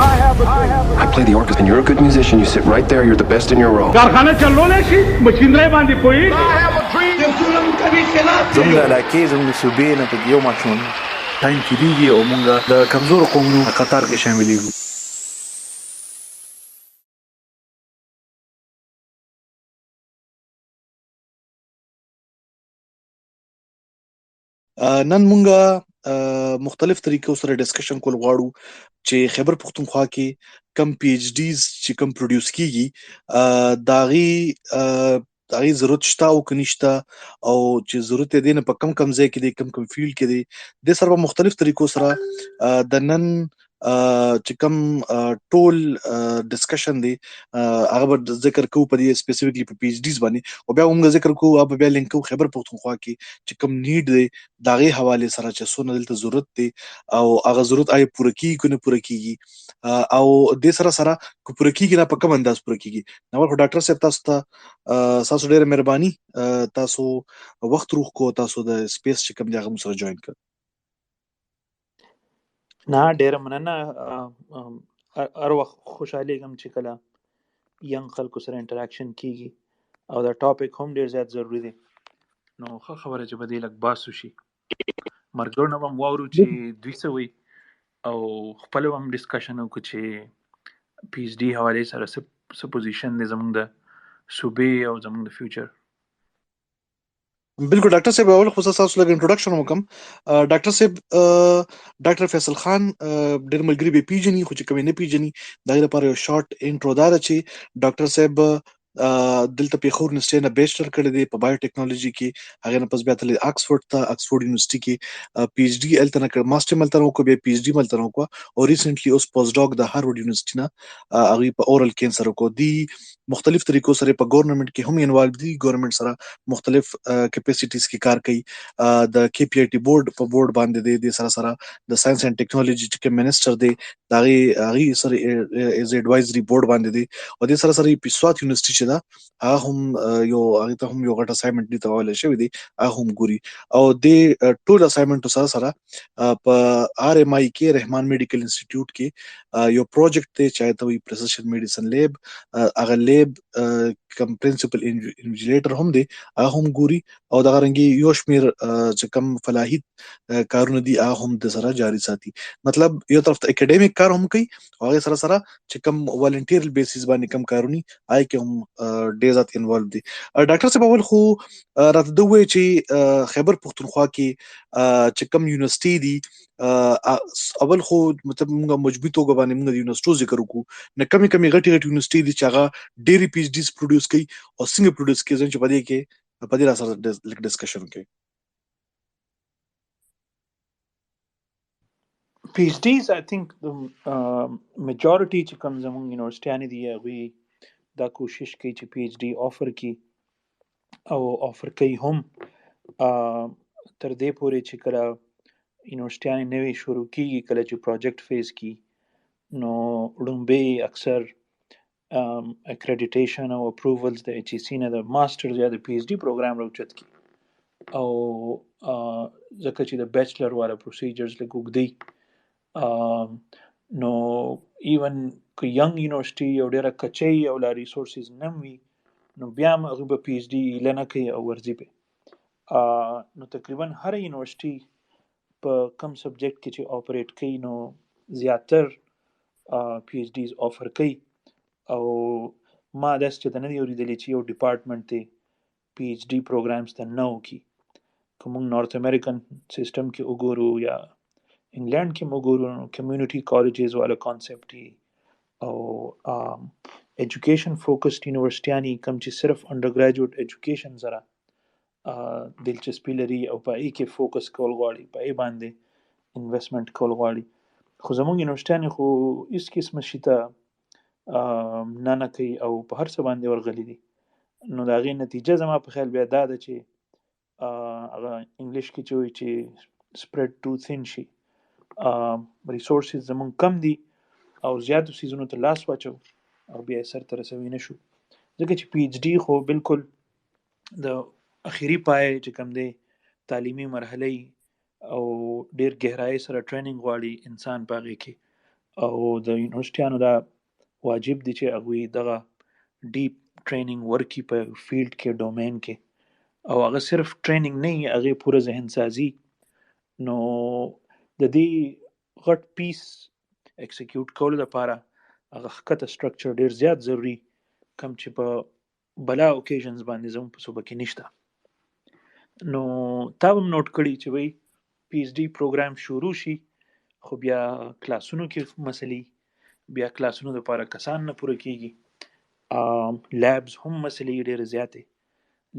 I play the orchestra and you're a good musician. You sit right there. You're the best in your role. کارخانه چلولای شي ماشینري باندې پوي زموږ علاقې زموږ صوبې نه په یو ماشوم ټایم کېږي او موږ د کمزورو قومونو قطار کې شاملېږو. نن مونږه مختلف طریقو سره ډسکشن کول غواړو چې خیبر پختونخوا کې کم پی ایچ ډیز چې کم پروډوس کیږي داغي ضرورت شته او کنيشته او چې ضرورت یې دینه په کم ځای کې دی کم فیلډ کې دی د سره مختلف طریقو سره د نن چې کم ټول ډسکشن دی هغه ذکر کوو په دې سپیسیفیکلی په پی ایچ ډیز باندې او بیا موږ ذکر کوو او بیا لینک کوو خیبر پختونخوا کې چې کم نیډ دی داغه حواله سره چې څونه دلته ضرورت دی او هغه ضرورت آی پوره کیږي کنه پوره کیږي او د سره کو پوره کیږي نه په کوم انداز پوره کیږي نو ډاکټر صاحب تاسو ډېره مهرباني تاسو وخت روخ کو تاسو د سپیس چې کوم ځای هم سره جوائن کړ نه ډېر مننه هر وخت خوشاله یم چې کله ینګ خلکو سره انټراکشن کیږي او دا ټاپک هم ډېر زیات ضروری دی نو خبره چې بده لک باسو شي مرګور نو هم وورو چې دوی سوي او خپل هم ډسکشن وکړو چې پی ایچ ډی حواله سره سپوزیشن دې زموږ د صوبې او زموږ د فیوچر بالکل ډاکټر صاحب اول خو تاسو لږ انټروډکشن وکم ډاکټر صاحب ډاکټر فیصل خان ډېر ملګری به پیژني خو چې کوم نه پیژني دا لپاره یو شارټ انټرو دار چې ډاکټر صاحب دلته په خور نسټه نه بیچلر کړی دی په بایو ټیکنالوژي کې هغه نه پس بیا تل اکسفورد یونیورسيټي کې پی ایچ ډی الته نه کړ ماستر ملته نو کو بیا پی ایچ ډی ملته نو کو او ریسنټلی اوس پوسټ ډاک د هارورډ یونیورسيټي نه هغه په اورال کینسر کو دی مختلف طریقو سره په ګورنمنت کې هم انوالو دي ګورنمنت سره مختلف کیپاسټیز کې کار کوي د کی پی آی ټی بورډ په بورډ باندې د سره د ساينس اینڈ ټیکنالوژي چې منسٹر دی هغه سره ایز ایڈوایزري بورډ باندې دی او د سره په سوات یونیورسيټي چې دا هغه هم یو غټ اسایمنټ دی تواله شوی دی هغه هم ګوري او د ټول اسایمنټ سره په آر ام آی کې رحمان میډیکل انسټیټیوټ کې یو پروجیکټ دی چې ته وی پریسیشن میډیسن لیب هغه لیب کم پرنسپل انویجیلیټر هم دی هغه هم ګوري او د غرنګي یو شمیر چې کم فلاحي کارونه دي هغه هم د سره جاری ساتي مطلب یو طرف ته اکیډمیک کار هم کوي او هغه سره چې کم والنټیر بیسیس باندې کم کارونی آی کې هم ډیر ځات انوالو دي ډاکټر صاحب اول خو راته دوی چې خیبر پختونخوا کې چې کم یونیورسيټي دي اول خو مطلب موږ مجبور توګه باندې موږ د یونیورسيټو ذکر وکړو نه کمی غټي یونیورسيټي دي چې هغه ډېری پی ایچ ډیز پروډوس کوي او څنګه پروډوس کوي چې په دې سره ډسکشن کوي PhDs I think the majority چې کوم زموږ یونیورسيټیانې دي هغوی دا کوشش کوي چې PhD offer کی او offer کوي هم تر دې پورې چې کله یونیورسيټیانې نوې شروع کیږي کله چې پروجیکټ فیز کی نو لومبي اکثر accreditation او approvals د HEC نه د ماسترز یا د PhD پروګرام راوچت کی او ځکه چې د بیچلر والا پروسیجرز لږ اوږدي نو ایون که ینګ یونیورسيټي او ډیره کچي او لا ریسورسز نم وي نو بیا هغه به پی ایچ ډي لنه کوي او ورځي به نو تقریبا هر یونیورسيټي په کم سبجیکټ کې چې اپریټ کوي نو زیاتر پی ایچ ډیز افر کوي او ما داس چې د نه دی اوریدلی چې یو ډپارټمنټ دی پی ایچ ډي پروګرامز ته نو کی کوم نارث امریکن سیستم کې وګورو یا انګلند کې وګورو کمیونټي کالجز والا کانسپټ او ایجوکیشن فوکسډ یونیورسيټیانی کوم چې صرف انډر ګریجویټ ایجوکیشن سره دلچسپي لري او په ای کې فوکس کول غواړي په ای باندې انویسټمنٹ کول غواړي خو زموږ یونیورسيټیانی خو هیڅ قسم شي ته نه کوي او په هر څه باندې ورغلي دي نو د هغې نتیجه زما په خیال بیا دا ده چې هغه انګلیش کې چې وایي چې spread too thin شي ریسورسز زموږ کم دي او زیاتو سیزونو ته لاس واچو او بیا یې سر ته رسوي نه شو ځکه چې پی ایچ ډي خو بالکل د اخري پای چې کوم دی تعلیمي مرحله او ډېر گہرائی سره ټریننګ غواړي انسان په هغې کې او د یونیورسيټیانو دا واجب دي چې هغوی دغه ډیپ ټریننګ ورکړي په فیلډ کې ډومین کې او هغه صرف ټریننګ نه وي هغې پوره ذهن سازي نو د دې غټ پیس اکسیکیوټ کولو لپاره هغه ښکته سټرکچر ډیر زیات ضروری کم چې په بلا اوکیژنز باندې زموږ په صوبه کې نشته نو تا به هم نوټ کړي چې وایي پی ایچ ډي پروګرام شروع شي خو بیا کلاسونو کې مسلې بیا کلاسونو لپاره کسان نه پوره کیږي لیبز هم مسلې ډېرې زیاتې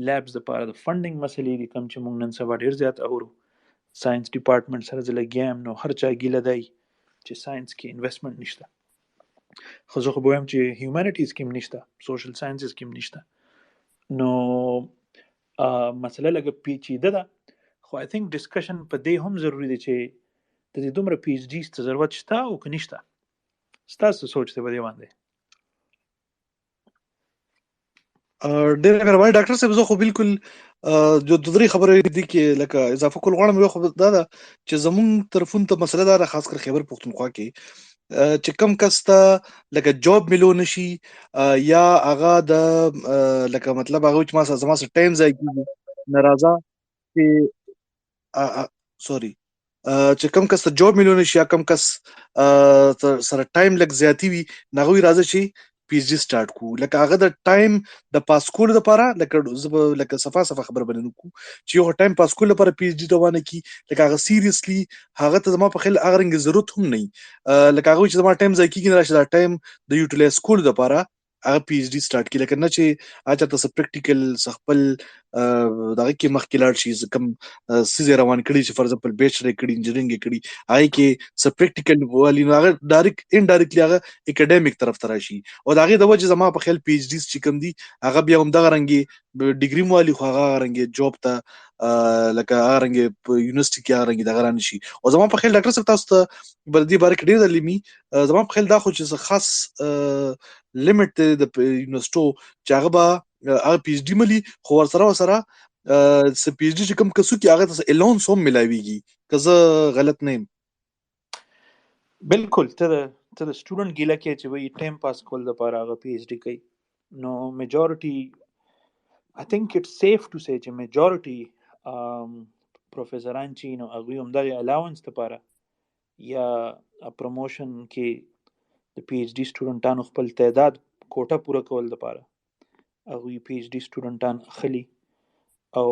لیبز لپاره د فنډینګ مسلې دي کوم چې موږ نن سبا ډېر زیات اورو ساينس ډپارټمنټ سره زه لګیا یم نو هر چا ګیله دی چې ساينس کې انویسټمنټ نشته خو زه خو به وایم چې هیومانیټیز کې هم نشته سوشل ساینسز کې هم نشته نو مسله لږه پیچیده ده خو آی تھنک ډسکشن په دې هم ضروری دی چې د دې دومره پی ایچ ډیز ته ضرورت شته او که نشته ستاسو سوچ دی په دې باندې ډېر مهرباني ډاکټر صاحب زه خو بالکل جو د درې خبرې دي کې لکه اضافه کول غواړم یو خو دا ده چې زمونږ طرفونو ته مسله دا ده خاص کر خیبر پښتونخوا کې چې کم کس ته لکه جاب ملو نشي یا هغه د لکه مطلب هغه چې ما سره زما سره ټایم ځای کیږي ناراضه چې سوري چې کم کس ته جاب ملو نشي یا کم کس سره ټایم لګ زیاتی وي نغوي راځي چې پی ایچ ډی سٹارټ کو لکه هغه د ټایم د پاس کول لپاره لکه صفه خبر بننو کو چې یو ټایم پاس کول لپاره پی ایچ ډی روانه کی لکه هغه سیریسلی هغه ته زما په خیال هغه رنګ ضرورت هم نه لکه هغه چې زما ټایم ځای کیږي راشه دا ټایم د یوټیلایز کول لپاره هغه پی ایچ ډی سٹارټ کی لکه نه چې اچھا تاسو پریکټیکل خپل دغه کې مخکې لاړ شي کوم سیزه روان کړي چې فار ایگزامپل بیچلر کړي انجینرینګ کړي هغه کې س پریکټیکل والی نو هغه ډایرکټ انډایرکټلی هغه اکیډمیک طرف ته راشي او دغه د وجه زما په خیال پی ایچ ډیز چې کوم دي هغه بیا هم دغه رنګي ډیګری موالی خو هغه رنګي جاب ته لکه هغه رنګي په یونیورسيټي کې هغه رنګي دغه رانه شي او زما په خیال ډاکټر صاحب تاسو ته بردي بار کې ډیر دلیمي زما په خیال دا خو چې خاص لیمټ د یونیورسيټو چې هغه به هغه پی ایچ ډی ملي خو ورسره س پی ایچ ډی چې کوم کسو کې هغه ته الاونس هم ملاويږي که زه غلط نه یم بالکل ته د سټوډنټ ګیله کې چې وایي ټایم پاس کول لپاره هغه پی ایچ ډي کوي نو میجورټي I think it's safe to say چې میجورټي پروفیسوران چې نو هغوی همدغې الاونس لپاره یا پروموشن کې د پی ایچ ډي سټوډنټانو خپل تعداد کوټه پوره کول لپاره هغوی پی ایچ ډي سټوډنټان اخلي او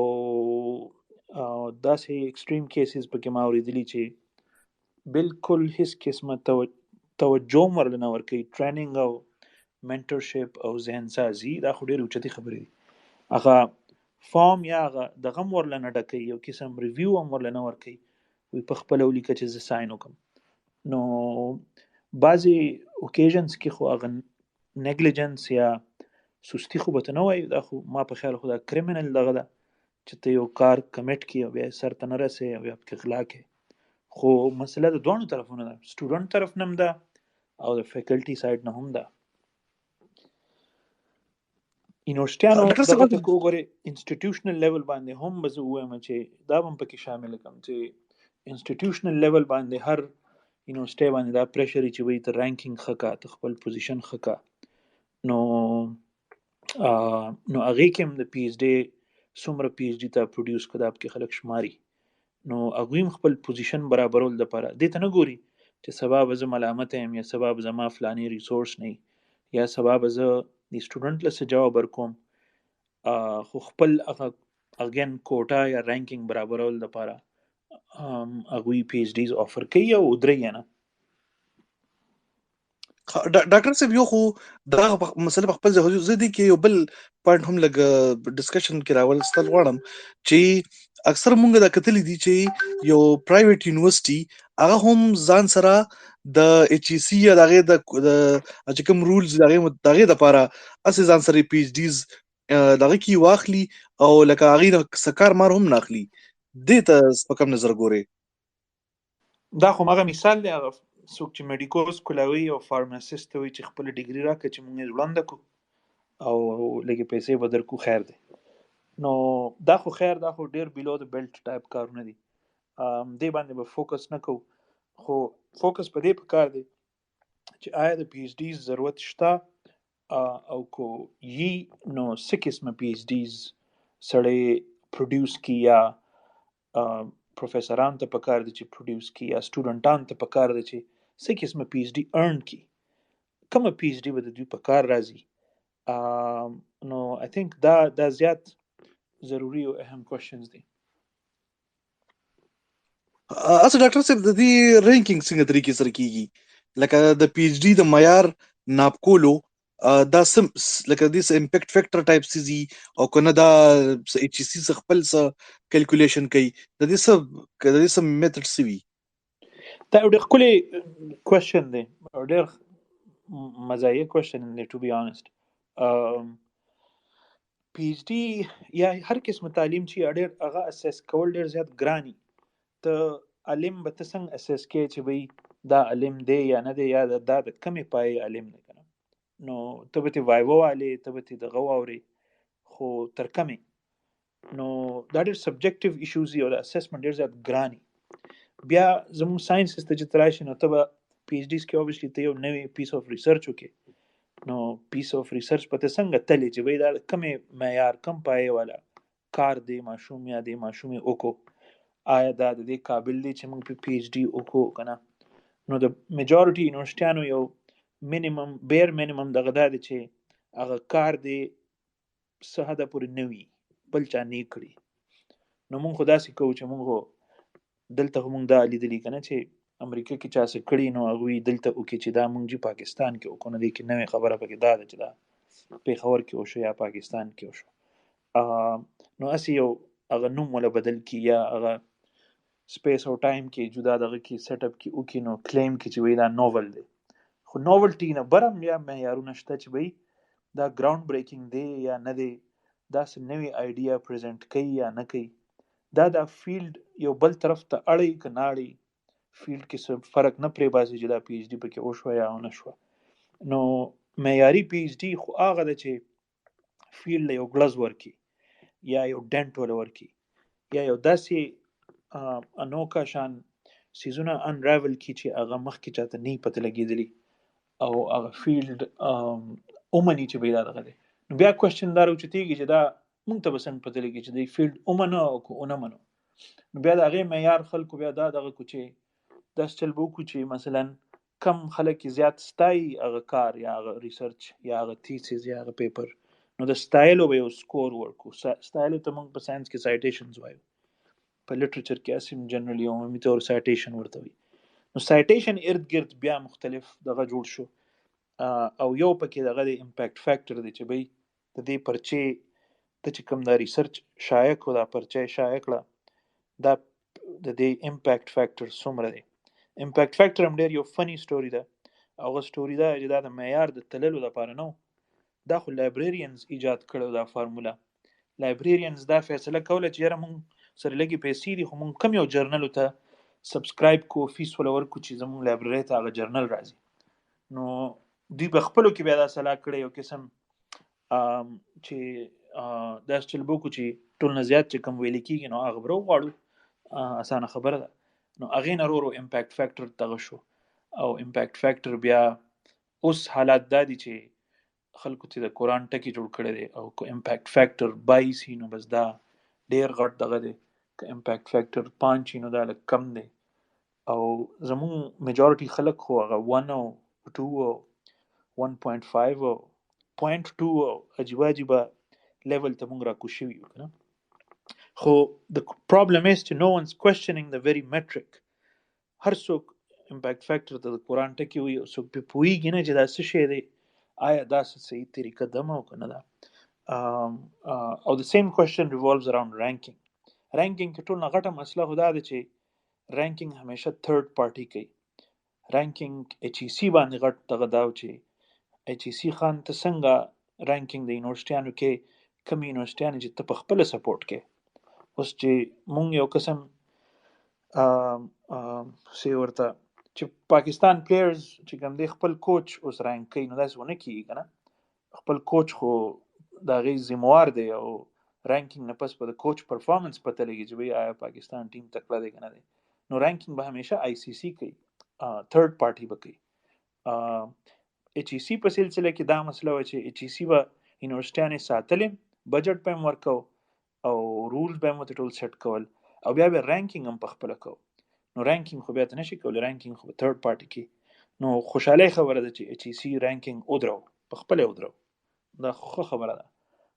داسې ایکسټریم کیسز پکې ما اورېدلي چې بالکل هیڅ قسمه توجه هم ورله نه ورکوي ټریننګ او منټرشپ او ذهن سازي دا خو ډېرې اوچتې خبرې دي هغه فارم یا هغه دغه هم ورله نه ډکوي یو قسم ریویو هم ورله نه ورکوي وایي په خپله ولیکه چې زه ساین وکړم نو بعضې اوکیژنز کې خو هغه نیګلیجنس یا سستی خو به ته نه وایي دا خو ما په خیال خو دا کریمینل دغه ده چې ته یو کار کمیټ کړي او بیا یې سر ته نه رسې او بیا پکې غلا کوې خو مسله د دواړو طرفونو ده سټوډنټ طرف نه هم ده او د فیکلټي سایډ نه هم ده یونیورسيټیانو دغه ته کو غوري انسټیټیوشنل لیول باندې هم به زه ووایم چې دا هم پکې شامل کړم چې انسټیټیوشنل لیول باندې هر یونیورسيټي باندې دا پریشر چې وایي ته رانکینګ ښه کا ته خپل پوزیشن ښه کا نو هغې کې هم د پی ایچ ډي څومره پی ایچ ډي ته پروډیوس کړه دا پکې خلک شماري نو هغوی هم خپل پوزیشن برابرول دپاره دې ته نه ګوري چې سبا به زه ملامته یم یا سبا به زما فلاني ریسورس نه یا سبا به زه د سټوډنټ له څه جواب ورکوم خو خپل اګین کوټا یا رانکینګ برابرول دپاره هغوی پی ایچ ډیز آفر کوي او درې نه ډاکټر صاحب یو خو دا مسله په خپل ځای زه دي کې یو بل پوینټ هم لګ ډسکشن کې راول ستل غواړم چې اکثر مونږ دا کتلې دي چې یو پرایویټ یونیورسيټي هغه هم ځان سره د ایچ ای سی یا دغه د چې کوم رولز دغه د لپاره اسې ځان سره پی ایچ ډیز دغه کې واخلي او لکه هغه د سکار مار هم ناخلي دې ته په کوم نظر ګوري دا خو هغه مثال دی هغه څوک چې میډیکوز کولاوي او فارماسیست وي چې خپل ډیګري راکړي چې موږ یې وړاندې کړو او لږې پیسې به درکو خیر دی نو دا خو خیر دا خو ډیر بیلو د بیلټ ټایپ کارونه دي دې باندې به فوکس نه کوو خو فوکس په دې پکار دی چې آیا د پی ایچ ډیز ضرورت شته او کو یي نو څه قسمه پی ایچ ډیز سړی پروډیوس کی یا پروفیسران ته پکار دي چې پروډیوس کی یا سټوډنټان ته پکار دي چې څه قسمه پی ایچ ډی ارن کی کومه پی ایچ ډی به د دوی پکار راځي نو آی تھنک دا زیات ضروری او اهم کوېشنز دي. اصل ډاکټر صاحب د دې رینکینګ څنګه طریقې سره کیږي لکه د پی ایچ ډی د معیار ناپ کولو دا سم لکه د امپیکټ فیکټر ټایپ سي او کنه دا ایچ سی څخه خپل څه کیلکولیشن کوي د دې سم میتھډ سوي دا ډېر ښکلی کوېشن دی او ډېر مزایه کوېشن دی ټو بی آنست. پی ایچ ډی یا هر قسمه تعلیم چې ډېر هغه اساس کول ډېر زیات ګرانی ته علم به ته څنګه اساس کې چې وای دا علم دی یا نه دی یا دا د کمې پای علم دی کنه نو ته به تی وایو والے ته به تی دغه واوري خو تر کمې نو دا ډېر سبجیکټیو ایشوز دی او د اسسمنت ډېر زیات ګرانی. بیا زموږ ساينس ته چې تراشي نو ته به پی ایچ ډیز کې اوبویسلی ته یو نوې پیس اف ریسرچ وکې نو پیس اف ریسرچ پته څنګه تلې چې وای دا کمې معیار کم پای والا کار دی ماشوم یا دی ماشوم وکړو آیا دا د دې قابل دی چې موږ په پی ایچ ډی وکړو کنه نو د میجورټي یونیورسيټانو یو مینیمم بیر مینیمم دغه دا دی چې هغه کار دی څه حده پورې نه وي بل چا نه کړي نو موږ خو داسې کوو چې موږ دلته موږ دا لیدلی کنه چې امریکا کې چا څه کړي نو هغوی دلته وکړي چې دا موږ چې پاکستان کې وکړو نه دی کې نوې خبره پکې دا ده چې دا پېښور کې وشو یا پاکستان کې وشو نو اسی یو هغه نوم ولا بدل کی یا هغه سپیس او ټایم کې جدا دغه کې سیټ اپ کې وکړي نو کلیم کې چې وای دا نوول دی خو نوولټي نه برم یا معیارونه شته چې وای دا ګراوند بریکینګ دی یا نه دی دا څه نوې آیډیا پریزنټ کوي یا نه کوي دا فیلډ یو بل طرف ته اړي که نه اړي فیلډ کې څه فرق نه پرې باسي چې دا پی ایچ ډي پکې وشوه یا ونه شوه نو معیاري پی ایچ ډي خو هغه ده چې فیلډ له یو ګلز ورکي یا یو ډنټ ولا ورکي یا یو داسې انوکا شان سیزونه انراول کی چې هغه مخکې چاته نه پته لګېدلی او هغه فیلډ اومني چې پیدا دغه دی نو بیا کوېشن دا راوچتېږي چې دا مونږ ته به څنګه پته لګي چې دی فیلډ اومنه او که ونه منو نو بیا د هغې معیار خلکو بیا دا دغه کو چې داسې چل به وکړو چې مثلا کم خلک زیات ستایي هغه کار یا هغه ریسرچ یا هغه تھیسیس یا هغه پیپر نو د ستایلو به یو سکور ورکو ستایلو ته موږ په ساينس کې سایټیشنز وایو په لټریچر کې اسیم جنرالي عمومي طور سایټیشن ورته وي نو سایټیشن ارد گرد بیا مختلف دغه جوړ شو او یو پکې دغه د امپیکټ فیکټر دی چې بای د دې پرچې ته چې کوم دا ریسرچ شایع کړو دا پرچې شایع کړه دا د دې امپیکټ فیکټر څومره دی امپیکټ فیکټر هم ډېر یو فنی سټوري ده هغه سټوري ده چې دا د معیار د تللو لپاره نه دا خو لایبریرینز ایجاد کړو دا فارموله لایبریرینز دا فیصله کوله چې یاره مونږ سره لګي پیسې دي خو مونږ کم یو جرنل ته سبسکرایب کو فیس ولا ورکو چې زموږ لایبرری ته هغه جرنل راځي نو دوی په خپلو کې بیا دا صلاح کړی یو قسم چې داسې چل به وکړو چې ټول نه زیات چې کم ویلې کېږي نو هغه به راوغواړو اسانه خبره ده نو هغې نه ورو امپیکټ فیکټر دغه شو او امپیکټ فیکټر بیا اوس حالات دا دي چې خلکو ته د قرآن ټکی جوړ کړی دی او که امپیکټ فیکټر 22 نو بس دا ډیر غټ دغه دی که امپیکټ فیکټر 5 نو دا لږ کم دی او زموږ میجورټي خلک خو هغه 1 او 2 او 1.5 او 0.2 او عجیبه عجیبه لیول ته موږ راکوز شوي یو که نه خو the problem is چې no one's questioning the very metric هر څوک امپیکټ فیکټر ته د قرآن ټکی وي او څوک پې پوهېږي نه چې دا څه شی دی آیا دا صحیح طریقه دمه او که نه ده او the same question revolves around ranking کې ټول نه غټه مسله خو دا ده چې رینکینګ همیشه تھرد پارټي کوي رینکینګ ایچ ای سی باندې غټ دغه دا چې ایچ ای سی خان ته څنګه رینکینګ د یونیورسټیانو کې کوم یونیورسټیانو چې ته په خپله سپورټ کې اوس چې مونږ یو قسم سی ورته چې پاکستان پلیئرز چې کوم دی خپل کوچ اوس رینک کوي نو داسې ونه کېږي که نه خپل کوچ خو د هغې ذموار دی او رینکینګ نه پس په د کوچ پرفارمنس پته لګي چې بھئی آیا پاکستان ټیم تکړه دی که نه دی نو رینکینګ به همیشه آئی سی سی کوي تھرد پارټي به کوي ایچ ای سی په سلسله کې دا مسله وه چې ایچ ای سی به یونیورسټیانې ساتلې، بجټ به یې هم ورکو او رولز به یې ورته ټول سیټ کول او بیا به رینکینګ هم په خپله کو. نو رینکینګ خو بیا ته نشي کولی، رینکینګ خو تھرډ پارټي کې. نو خوشحالۍ خبره ده چې ایچ ای سی رینکینګ ودرو، په خپله یې ودرو، دا ښه خبره ده.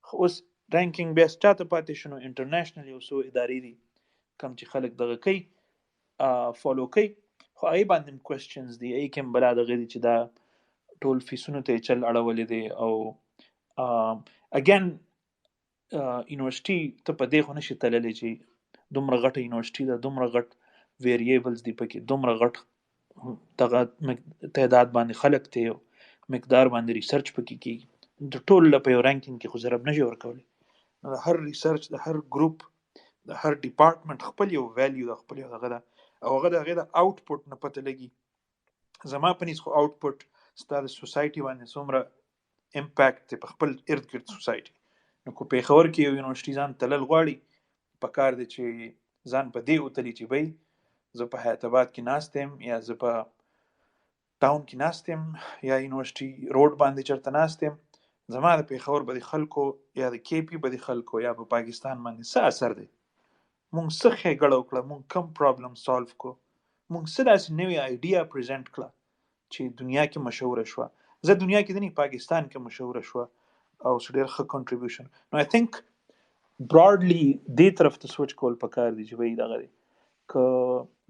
خو اوس رینکینګ بیا چاته پاتې شو؟ نو انټرنیشنل یو څو ادارې دي کم چې خلک دغه کوي، فالو کوي، خو هغې باندې هم کوېسچنز دي، هغې کې هم بلا دغه دي چې دا ټول فیسونو ته یې چل اړولی دی. او اګین یونیورسټي ته په دې خو نشي تللی چې دومره غټه یونیورسټي ده، دومره غټ ویریبلز دي پکې، دومره غټ دغه تعداد باندې خلک ته یو مقدار باندې ریسرچ پکې کېږي، د ټول له په یو رینکینګ کې خو ضرب نشي ورکولی. نو د هر ریسرچ، د هر ګروپ، د هر ډپارټمنټ خپل یو ویلیو ده، خپل یو هغه ده، او هغه د هغې د آوټپوټ نه پته لګي. زما په نس خو آوټپوټ ستا د سوسایټي باندې څومره امپیکټ دی په خپل ارد ګرد سوسایټي. نو کو پېښور کې یو یونیورسټي ځان تلل غواړي، په کار دی چې ځان په دې وتلي چې بی زه په حیات آباد کې ناست یم، یا زه په ټاون کې ناست یم، یا یونیورسټي روډ باندې چېرته ناست یم، زما د پېښور به د خلکو یا د کے پي به د خلکو یا په پاکستان باندې څه اثر دی؟ مونږ څه ښېګړه وکړه؟ مونږ کم پرابلم سالو کو؟ مونږ څه داسې نوې آیډیا پرزنټ کړه چې دنیا کې مشهوره شوه؟ زه دنیا کې نه، پاکستان کې مشهوره شوه او ډېر ښه کنټریبیوشن. نو آی تھنک براډلی دې طرف ته سوچ کول پکار دی چې وایي دغه دی که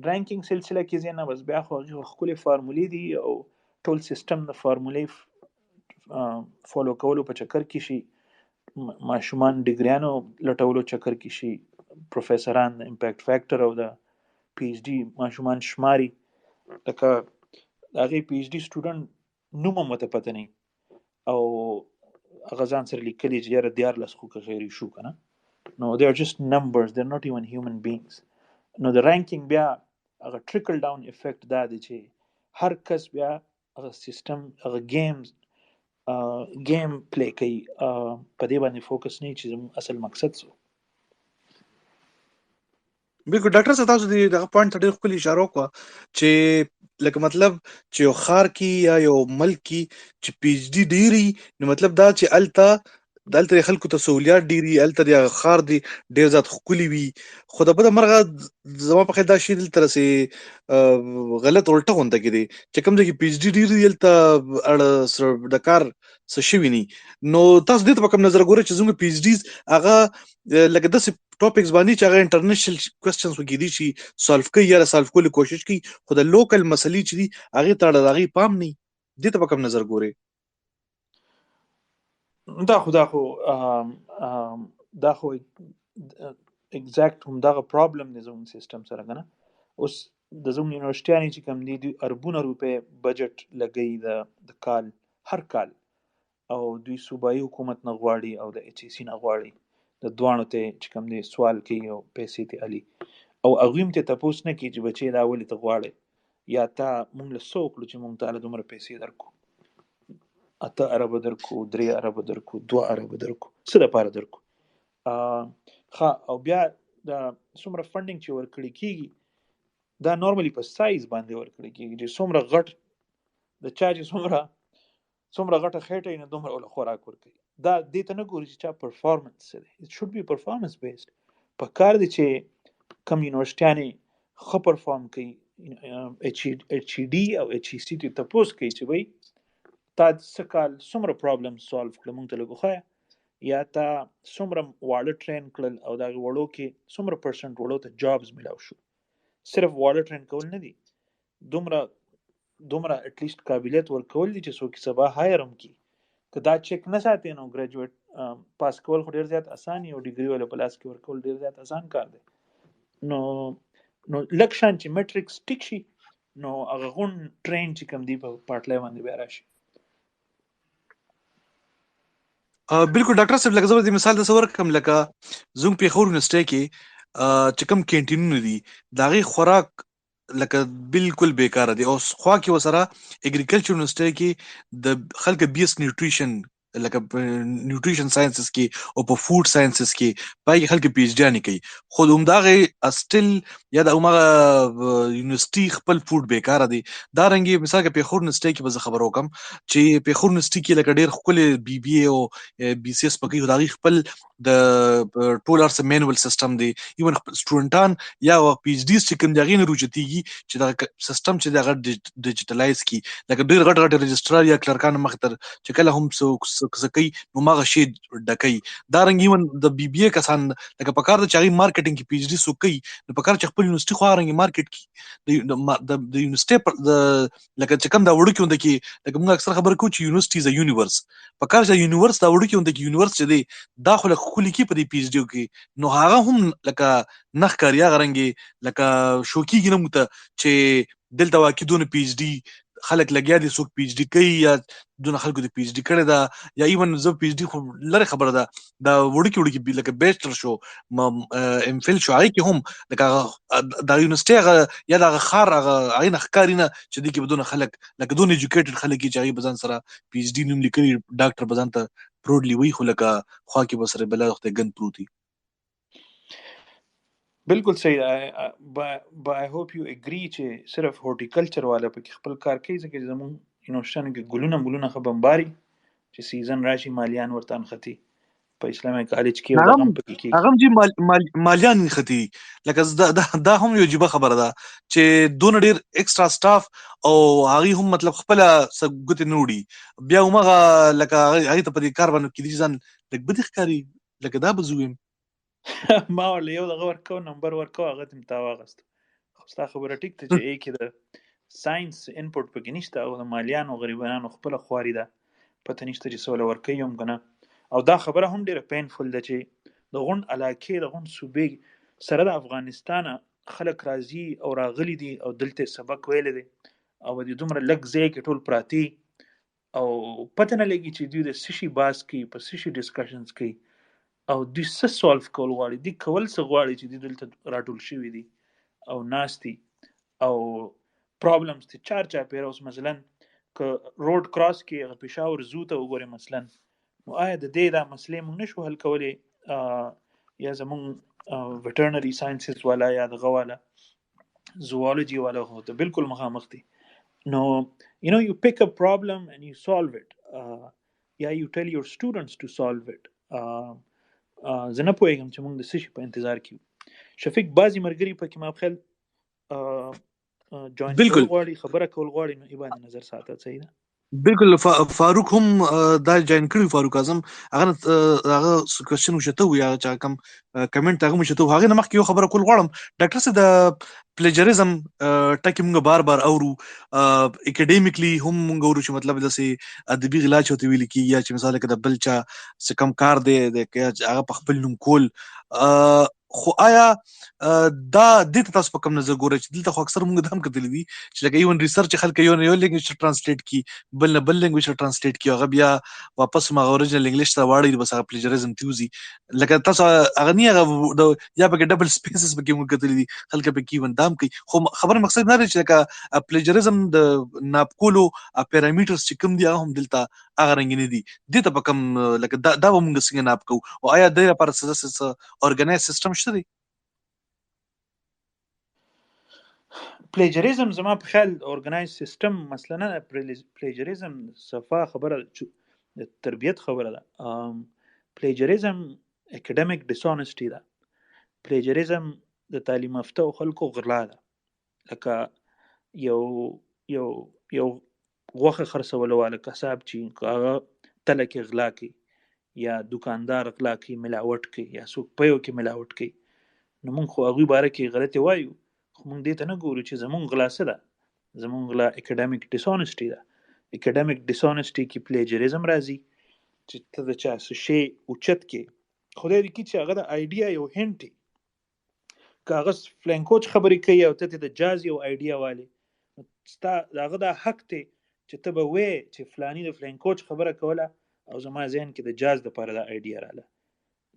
رینکینګ سلسله کې ځای نه، بس بیا خو هغې ښکلې فارمولې دي او ټول سیسټم د فارمولې فالو کولو په چکر کې شي، ماشومان ډګریانو لټولو چکر کې شي، پروفیسران د امپیکټ فیکټر او د پی ایچ ډي ماشومان شماري، لکه د هغې پی ایچ ډي سټوډنټ نوم هم ورته پته نه او هغه ځان سره لیکلي چې یاره 14 خو که غیر شو که نه. نو they are just numbers, they're not even human beings. نو د رینکینګ بیا هغه ټریکل ډاون افیکټ دا دی چې هر کس بیا هغه سیسټم، هغه گیم پلی کوي، په دې باندې فوکس نه چې زموږ اصل مقصد څه. بالکل ډاکټر صاحب، تاسو دغه پوینټ ته ډېر ښکلې اشاره وکړه چې لکه مطلب چې یو ښار کې یا یو ملک کې چې پی ایچ ډي ډېري، نو مطلب دا چې دلته د خلکو ته سهولیات ډېري، هلته د ښار دی ډېر زیات ښکلي وي. خو د بده مرغه زما په خیال دا شی دلته راسې غلط الټه غونډه کې دی چې کوم ځای کې پی ایچ ډي ډېر دي هلته د کار څه شوي ني. نو تاسو دې ته په کوم نظر ګورئ چې زموږ پی ایچ ډیز هغه لکه داسې ټاپکس باندې چې هغه انټرنیشنل کوېسچنز وکړي چې سالو کوي یا سالو کولو کوشش کوي، خو د لوکل مسلې چې دي هغې ته د هغې پام نه وي. دې ته په کوم نظر ګورئ؟ دا خو اگزیکټ همدغه پرابلم دی زموږ سیسټم سره که نه. اوس د زموږ یونیورسټیانې چې کوم دي دوی اربونه روپۍ بجټ لګوي د کال، هر کال، او دوی صوبایي حکومت نه غواړي او د ایچ ای سی نه غواړي، د دواړو ته چې کوم دی سوال کوي او پیسې ته علي، او هغوی هم ته تپوس نه کوي چې بچې دا ولې ته غواړې، یا تا مونږ له څه وکړو چې مونږ تاله دومره پیسې درکو، 8 اربه درکو، 3 اربه درکو، 2 اربه درکو، څه دپاره درکو؟ او بیا دا څومره فنډینګ چې ورکړی کېږي دا نارملی په سایز باندې ورکړی کېږي چې څومره غټ د چا چې څومره غټه خېټه یې نه دومره له خوراک ورکوي. دا دې ته نه ګوري چې چا پرفارمنس څه دی. اټ شوډ بي پرفارمنس بیسډ. په کار دی چې کم یونیورسټیانې ښه پرفارم کوي، ایچ ای ډي او ایچ ای سی ته تپوس کوي چې وایي تا څه کال څومره پرابلم سالو کړه، مونږ ته لږ وښایه، یا تا څومره واړه ټرین کړل او د هغې وړو کې څومره پرسنټ وړو ته جابز میلاو شو. صرف واړه ټرین کول نه دي، دومره اټلیسټ قابلیت ورکول دي چې څوک سبا هایر هم کړي. که دا چیک نه ساتي نو ګریجویټ پاس کول خو ډېر زیات اسان دي او ډیګري والا په لاس کې ورکول ډېر زیات اسان کار دی. نو لږ شان چې میټرکس ټیک شي نو هغه غون ټرین چې کوم دی په پاټلی باندې بیا راشي. بالکل ډاکټر صاحب، لکه زه به دې مثال درڅه ورکړم، لکه زموږ پېښور یونیورسټۍ کې چې کوم کینټینونه دي د هغې خوراک لکه بالکل بیکاره دی، او خوا کې ورسره اګریکلچر یونیورسټۍ کې د خلکو بی ایس نیوټریشن لکه نیوټریشن ساينسز کې او په فود ساينسز کې پای خلک پی ایچ ډی کوي خو همداغه استل یا د عمره یونیورسيټي خپل فود بیکاره دي دا رنګي مثال کې په خور نسټي کې به خبرو کوم چې په خور نسټي کې لکه ډېر خپل بي بي او بي سي اس پکې داغي خپل د ټولر سم مینوال سیستم دی ایون سټوډنټان یا پی ایچ ډیز چې کوم دغه نه روچتيږي چې دا سیستم چې دغه ډیجیټلایز کی لکه ډېر غټ رجسترار یا کلرکان مختر چې کله هم سکی نو ماغه شی ډکې دا رنګ ایون د بي بي کسان لکه په کار د چاري مارکیټینګ کې پی ایچ ډی سکی نو په کار چې خپل یونیورسيټي خو رنګ مارکیټ کې د یونیورسيټي د لکه چې کوم دا وړو کې وند کې لکه موږ اکثر خبر کوو چې یونیورسيټي از یونیورس په کار چې یونیورس دا وړو کې وند کې یونیورس چې دی داخله خولي کې په دې پی ایچ ډی کې نو هغه هم لکه نخ کاریا غرنګي لکه شوکی کې نه مت چې دلته واکیدونه پی ایچ ډی خلک لګیا دي څوک پی ایچ ډی کوي یا دونه خلکو د پی ایچ ډی کړي دا یا ایون زه پی ایچ ډی خو لره خبره ده دا وړکی لکه بیچلر شو ام فیل شو هغه کې هم لکه د یونیورسيټي یا د خار هغه عین ښکارینه چې د کې بدون خلک لکه دون ایجوکیټډ خلک چې هغه بزن سره پی ایچ ډی نوم لیکي ډاکټر بزن ته پروډلی وی خو لکه خوا کې بسره بل وخت ګن پروتي بالکل صحیح but I hope you agree چې صرف هورټیکلچر والا په خپل کار کوي ځکه زمون یونیورسيټي کې ګلونه خو بمباري چې سیزن راشي مالیان ورته انختی په اسلامي کالج کې او دغه په کې هغه چې مالیان ختی لکه دا هم یو جيبه خبره ده چې دون ډیر ایکسترا سټاف او هغه هم مطلب خپل سګوت نوړي بیا همغه لکه هغه ته په دې کار باندې کې دي ځان لکه بدی ښکاری لکه دا بزویم ما ولې یو دغه ورکو نمبر ورکو هغه تم تا واغست خو ستا خبره ټیک ته چې کې د ساينس انپوټ پکې نشته او د مالیانو غریبانو خپل خواري ده پته نشته چې سوال ورکي هم کنه او دا خبره هم ډیره پینفول ده چې د غون علاقې د غون صوبې سره د افغانستان خلک راضي او راغلي دي او دلته سبق ویل دي او د دومره لګ ځای کې ټول پراتی او پته نه لګي چې دوی د سشي باس کې په سشي ډیسکشنز کې او دوی څه سولف کول غواړي دوی کول څه غواړي چې دوی دلته راټول شوي دي او ناستي او پرابلمز ته چار پیروس مثلا که روډ کراس کې پېښور زو ته وګورئ مثلا نو آیا د دې دا مسلې موږ نشو حل کولی یا زموږ ویټرنري ساينسز والا یا دغه والا زوالوجي والا هو ته بالکل مخامخ دي نو you pick a problem and you solve it you tell your students to solve it زه نه پوهېږم چې موږ د څه شي په انتظار کې یو شفیق بعضې ملګري پکې ما خیال جوین کول غواړي خبره کول غواړي نو ای باندې نظر ساته صحیح ده بالکل فاروق هم دا جوین کړی فاروق اعظم هغه کوېسچن وشته وي هغه چا کم کمنټ هغه مشته هغه نه مخکې یو خبره کول غواړم ډاکټر صاحب د پلیجریزم ټکی موږ بار اورو اکیډمیکلی هم موږ اورو چې مطلب داسې ادبي غلا چوتې ویل کی یا چې مثال کې د بل چا څه کم کار دی هغه په خپل نوم کول خو آیا دا د تاسو په کوم نظر ګورئ چې دلته خو اکثر موږ هم کتلی دي چې لکه ایون ریسرچ خلک یو لینګویج ترانسلیټ کی بل لینګویج ترانسلیټ کی هغه بیا واپس ما اوریجنل انګلیش ته واړی بس هغه پلیجریزم تیوزي لکه تاسو هغه نه هغه یا په ډبل سپیسز په کې موږ کتلی دي خلک په کې وندام کوي خو خبر مقصد نه دی چې لکه پلیجریزم د ناپکولو پیرامیټرز چې کوم دي هغه هم دلته هغه رنګ نه دي دته په کوم لکه دا موږ څنګه ناپ کو او آیا د لپاره څه اورګنایز سیستم شته دی پلیجریزم زما په خیال اورګنایز سیستم مثلا نه پلیجریزم صفه خبره د تربیت خبره ده پلیجریزم اکیډمیک ډیسونسټی ده پلیجریزم د تعلیم یافته خلکو غلا ده لکه یو غوښه خرڅول والا کساب چې هغه تله کې غلا کوي یا دکاندار غلا کوي ملاوټ کوي یا څوک په یو کې ملاوټ کوي نو موږ خو هغوی باره کې غلطي وایو خو موږ دې ته نه ګورو چې زموږ غلا څه ده زموږ غلا اکیډمیک ډیسونسټي ده اکیډمیک ډیسونسټي کې پلیجریزم راځي چې ته د چا څه شی اوچت کې خدای دې کړي چې هغه د آیډیا یو هنټ که هغه فلینکوچ خبرې کوي او ته د جاز یو آیډیا والی ستا هغه دا حق دی چې ته به وایې چې فلانی د فلینکوچ خبره کوله او زما ذهن کې د جاز دپاره دا آیډیا راله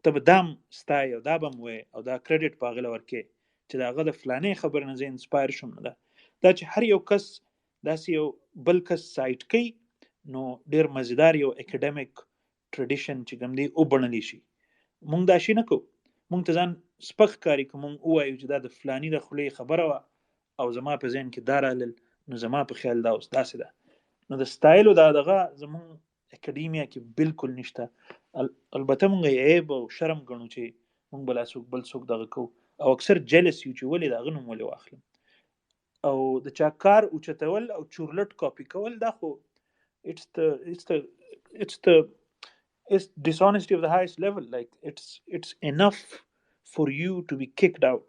ته به دام ستایې او دا به م وایې او دا کریډټ په هغه له ورکې چې د هغه د فلانې خبر نه زه انسپایر شوم نه دا چې هر یو کس داسې یو بل کس سایټ کوي نو ډېر مزیدار یو اکیډمیک ټریډیشن چې کوم دی وبڼلی شي. مونږ دا شي نه کوو، مونږ ته ځان سپک ښکاري که مونږ ووایو چې دا د فلاني د خولې خبره وه او زما په ذهن کې دا رالل، نو زما په خیال دا اوس داسې ده. نو د سټایل او دا دغه زمونږ اکاډیمیا کې بالکل نشته. البته مونږ یې عیب او شرم ګڼو چې مونږ بلا څوک بل څوک دغه کوو، او اکثر جلس یو چې ولې د هغه نوم ولې واخلم. او د چا کار اوچتول او چورلټ کاپي کول دا خو it's dishonesty of the highest level. Like it's enough for you to be kicked out.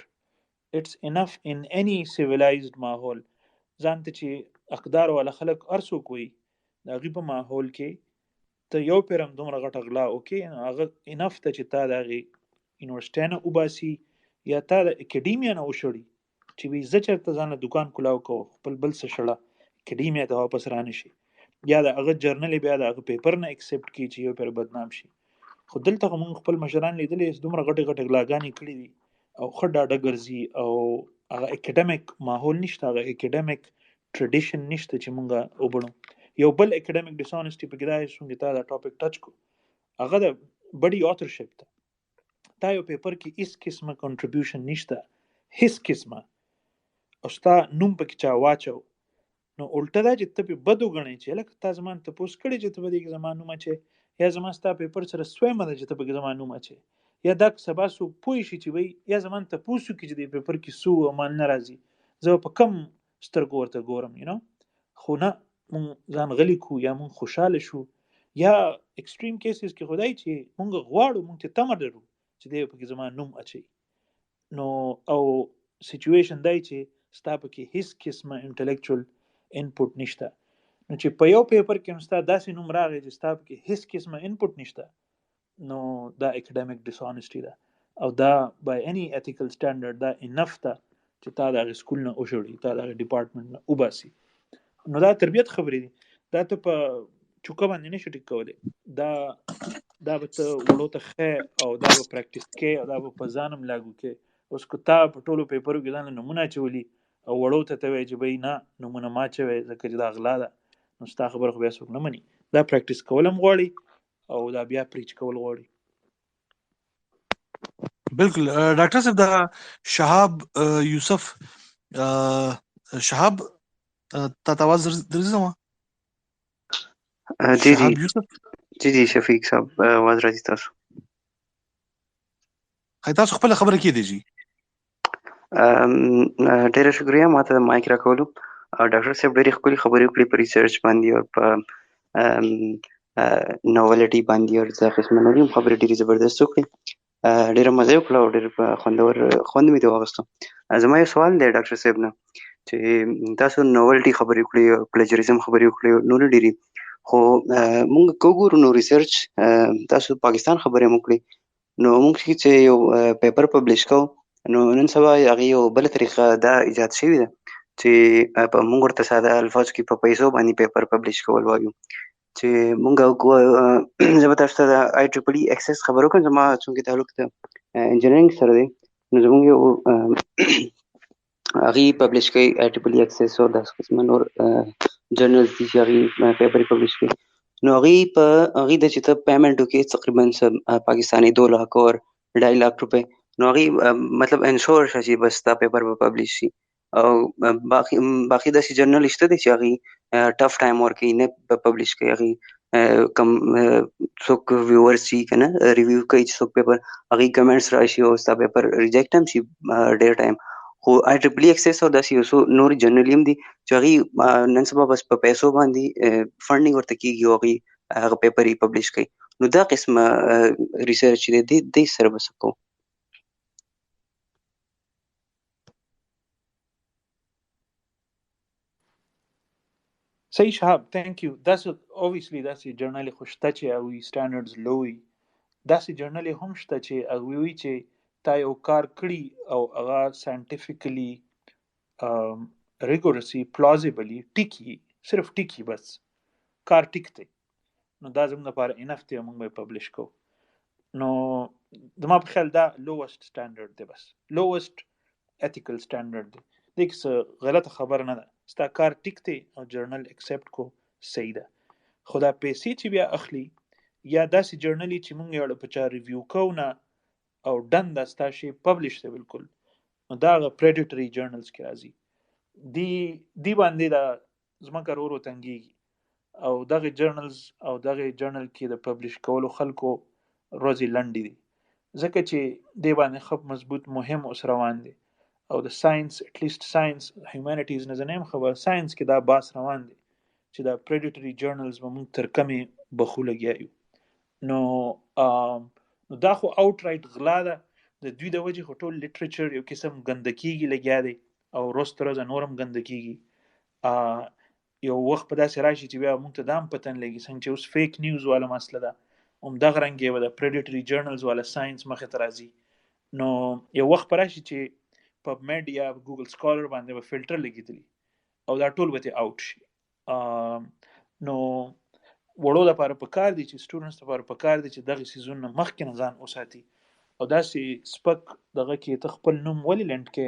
It's enough in any civilized ماحول. ځان ته چې اقدار والا خلک ارسو کوي د هغې په ماحول کې ته یو پیرم دومره غټه غلا وکې، هغه انف ته چې تا د هغې یونیورسټۍ نه وباسي یا تا د اکاډیمیا نه وشړي چې وایي زه چېرته ځان له دوکان کلاو کوم خپل بل څه شړه اکاډیمیا ته واپس رانه شي، یا د هغه جرنل یې بیا د هغه پیپر نه اکسپټ کړي چې یو پیر بدنام شي. خو دلته خو موږ خپل مشران لیدلی دومره غټې غټې غلاګانې کړي دي او ښه ډاډه ګرځي او هغه اکاډمیک ماحول نشته، هغه اکاډمیک ټریډیشن نشته چې موږ وبڼو. یو بل اکاډمیک ډسانسټي پکې دا څنګه تا دا ټاپک ټچ کو، هغه د بډي آترشپ ته. تا یو پیپر کې هیڅ قسمه کنټریبیوشن نشته، هیڅ قسمه، او ستا نوم پکې چا واچو، نو الټه دا چې ته پې بد وګڼې چې لکه تا زما نه تپوس کړی چې ته په دې کې زما نوم اچې، یا زما ستا پیپر سره سویمه ده چې ته پکې زما نوم اچې، یا دا سبا څوک پوه شي چې وایي یا زما نه تپوس وکړي چې دې پیپر کې څه او مان نه راځي، زه په کم سترګو ورته ګورم خو نه، مونږ ځان غلی کو یا مونږ خوشحاله شو، یا ایکسټریم کیسز کې خدای چې مونږ غواړو مونږ ته تمه لرو چې دی پکې زما نوم اچي، نو او سچویشن دی چې ستا پکې هیڅ قسمه انټلیکچوال انپوټ نشته. نو چې په یو پیپر کې هم ستا داسې نوم راغی چې ستا پکې هیڅ قسمه انپوټ نشته، نو دا اکاډمیک ډسانسټي ده، او دا بای اني ایتیکل سټانډرډ دا انف ده چې تا د هغې سکول نه وشړي، تا د هغې ډپارټمنټ نه وباسي. نو دا تربیت خبرې دي، دا ته په چوکه باندې نشي ټیک کولی، دا به ته وړو ته ښې او دا به پریکټس کې او دا به په ځان هم لاګو کې. اوس که تا په ټولو پیپرو کې ځان له نومونه اچولي او وړو ته ته وایي چې بهی نه نومونه ما اچوی ځکه چې دا غلا ده، نو ستا خبره خو بیا څوک نه مني. دا پریکټس کول هم غواړي او دا بیا پریچ کول غواړي. بالکل ډاکټر صاحب دا شهاب یوسف شهاب تا تواز درځه ما جی شهاب یوسف جی شفیق صاحب आवाज راځي تاسو؟ خی تاسو خپل خبره کې دی جی. ډیره شکریه ماته د مایک راکولو. ډاکټر صاحب ډېرې ښکلې خبرې وکړې په ریسرچ باندې او په نوولټي باندې او دا قسمه نورې هم خبرې ډېرې زبردست وکړې. ډېره مزه یې وکړه او ډېر خوند مې ترې واخیستو. زما یو سوال دی ډاکټر صاحب نه چې تاسو نوولټي خبرې وکړې، پلیجریزم خبرې وکړې، نورې ډېرې، خو مونږ که وګورو نو ریسرچ تاسو پاکستان خبرې هم وکړې، نو مونږ چې یو پیپر پبلش کوو نو نن سبا هغې یو بله طریقه دا ایجاد شوې ده چې په مونږ ورته ساده الفاظو کې په پیسو باندې پیپر پبلش کول وایو، چې مونږ زه به تاسو ته د آی ټریپل ای اکسس خبر وکړم. زما چونکې تعلق د انجینرینګ سره دی نو زمونږ یو هغې پبلش کوي آی ټریپل ای اکسس او داسې قسمه نور جرنلز دي چې هغې پیپر یې پبلش کوي، نو هغې ده چې ته پیمنټ وکړې تقریبا پاکستاني 2 लाख اور 2.5 लाख روپۍ، نو هغې مطلب انشور شه چې بس دا پیپر به پبلش شي. او باقي داسې جرنل شته دی چې هغې ټف ټایم ورکوي نه به پبلش کوي، هغې کم څوک ویورز چې که نه ریویو کوي چې څوک پیپر هغې کمنټس راشي او ستا پیپر ریجیکټ هم شي ډېر ټایم. خو آی ټریپل ای اکسس او داسې یو څو نور جرنلي هم دي چې هغې نن سبا بس په پیسو باندې فنډینګ ورته کېږي او هغې هغه پیپر یې پبلش کوي. نو دا قسمه ریسرچ دی دې سره به څه کوو؟ صحیح شهاب، تhank you. داسې obviously داسې جرنل خو شته چې هغوی سټانډرډز لو وي، داسې جرنل هم شته چې هغوی وایي چې تا یو کار کړي او هغه ساینټیفیکلی ریګورسي پلازیبلی ټیکي، صرف ټیکي، بس کار ټیک دی، نو دا زموږ لپاره انف دی او موږ به یې پبلش کوو. نو زما په خیال دا لووسټ سټانډرډ دی، بس لووسټ ایتیکل سټانډرډ دی، دې کې څه غلطه خبره نه ده، ستا کار ټیک دی او جرنل اکسپټ کو صحیح ده. خو دا پیسې چې بیا اخلي یا داسې جرنلي چې مونږ یو په چا ریویو کوو نه او ډن دا ستا شی پبلش دی بالکل، نو دا هغه پریډیټري جرنلز کې راځي. دی باندې دا زما کار ورو تنګېږي او دغه جرنلز او دغه جرنل کې د پبلش کولو خلکو ورځې لنډې دي، ځکه چې دی باندې خپ مضبوط مهم اوس روان دی او د ساينس اټلیست ساينس هیومانیټیز نه زنیم خبر ساينس کې دا باس روان دی چې دا پریډیټري جرنلز به موږ تر کمې بخو لګیا یو. نو دا خو اوټ رایټ غلا ده د دوی د وجې، خو ټول لیټریچر یو قسم ګندکیږي لګیا دی او روز تر ورځه نورم ګندکیږي. یو وخت په داسې راشي چې بیا موږ ته دا هم پته نه لګي څنګه چې اوس فیک نیوز والا مسله ده همدغه رنګ به د پریډیټري جرنلز والا ساينس مخې ته راځي. نو یو وخت په راشي چې پب میډ یا ګوګل سکالر باندې به فلټر لګېدلی او دا ټول به ترې اوټ شي. نو وړو لپاره پکار دي چې سټوډنټس لپاره پکار دي چې دغه سیزون مخکې نه ځان وساتي او داسې سپک دغه کې ته خپل نوم ولې لنډ کې.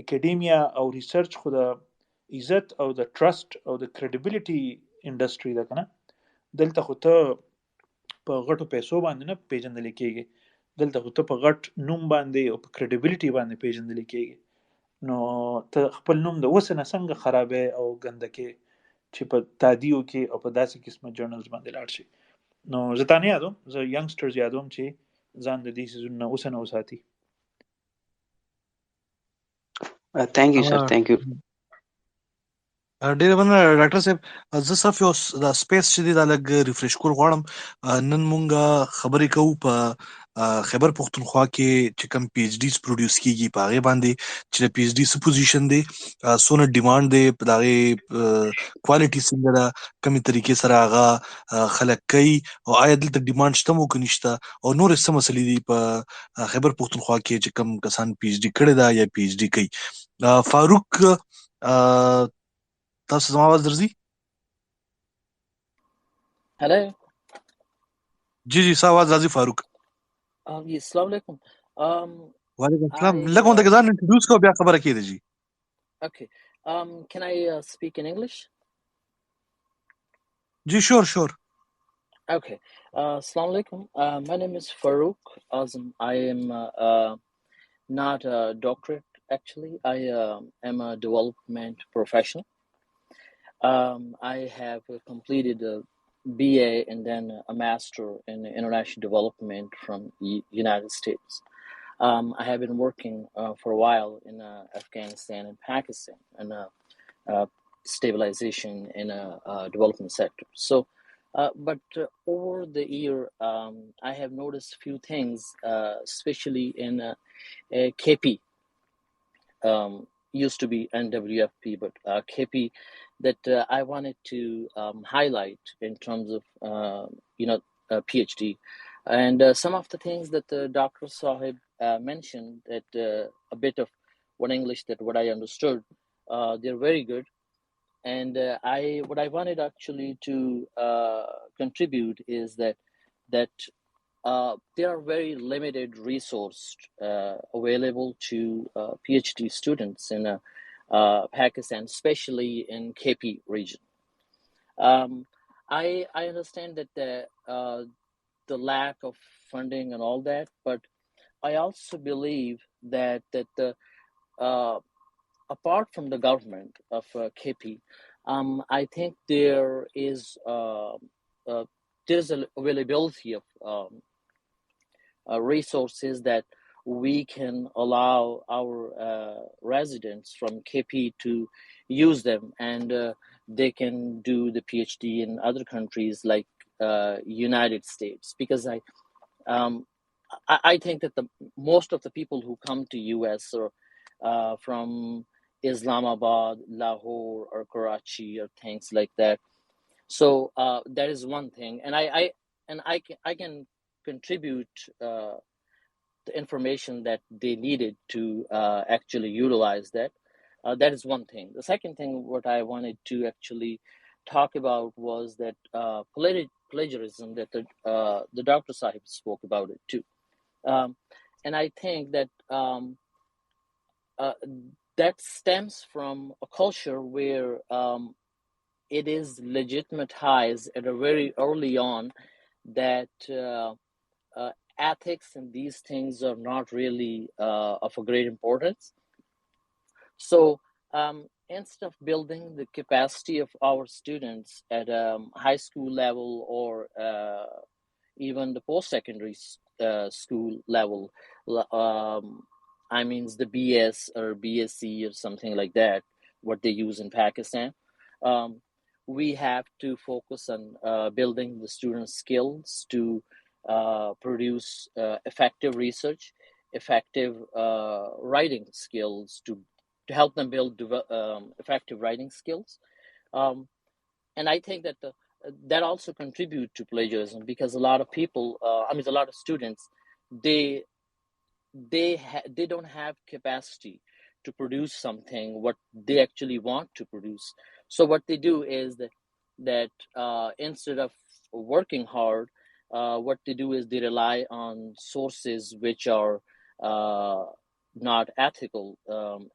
اکیډیمیا او ریسرچ خو د عزت او د ټرست او د کریډیبیلیټي انډستری ده کنه، دلته خو ته په غټو پیسو باندې نه پیژندل کېږي، دلته خو ته په غټ نوم باندې او په کریډیبیلیټي باندې پیژندل کېږي. نو ته خپل نوم د وسه نه څنګه خرابې او ګندکې چې په تادیو کې او په داسې قسمه جرنلز باندې لاړ شي. نو زه تا نه یادوم، زه ینګسټرز یادوم چې ځان د دې سیزون نه اوسه نه وساتي. تhank you sir thank you. ډېر مننه ډاکټر صاحب. زه صرف یو د سپیس چې دی دا لږ ریفریش کول غواړم. نن مونږه خبرې کوو په خیبر پښتونخوا کې چې کوم پی ایچ ډیز پروډوس کیږي په هغه باندې چې د پی ایچ ډی څه پوزیشن دی، څونه ډیماند دی، په دغه کوالټي څنګه ده، کومې طریقې سره هغه خلک کوي او آیا دلته ډیماند شته مو که نشته او نور څه مسلې دي په خیبر پښتونخوا کې چې کوم کسان پی ایچ ډی کړی ده یا پی ایچ ډی کوي. فاروق تاسو زما आवाज درځي؟ हेलो जी सा आवाज राजी फारूक. जी अस्सलाम वालेकुम. वालेकुम अस्सलाम. लग होता के ज़ान इंट्रोड्यूस को क्या खबर रखी है जी? Okay. Can I speak in English? Ji sure. Okay. Assalamu alaikum. My name is Farouk Azam. I am not a doctorate actually. I am a development professional. I have completed a BA and then a master in international development from United States. I have been working for a while in Afghanistan and Pakistan and stabilization in a development sector. So, but over the year, I have noticed a few things, especially in KP. Used to be NWFP, but KP that I wanted to highlight in terms of PhD, and some of the things that Dr. Sahib mentioned, that a bit of what I understood, they're very good, and what I wanted actually to contribute is that there are very limited resources available to PhD students in Pakistan, especially in KP region. I understand that the lack of funding and all that, but I also believe that the apart from the government of KP, I think there is availability of resources that we can allow our residents from KP to use them, and they can do the PhD in other countries like United States, because I think that most of the people who come to US are from Islamabad, Lahore, or Karachi, or things like that. So that is one thing, and I can contribute the information that they needed to actually utilize that. That is one thing. The second thing what I wanted to actually talk about was that plagiarism, that the Dr. Sahib spoke about it too. And I think that that stems from a culture where it is legitimatized at a very early on that ethics and these things are not really of a great importance. So instead of building the capacity of our students at high school level or even the post-secondary school level, I mean the BS or BSc or something like that, what they use in Pakistan, we have to focus on building the students' skills to produce effective research, effective writing skills to help them build effective writing skills. And I think that that also contribute to plagiarism, because a lot of people, a lot of students, they don't have capacity to produce something what they actually want to produce. So what they do is that instead of working hard, what they do is they rely on sources which are not ethical,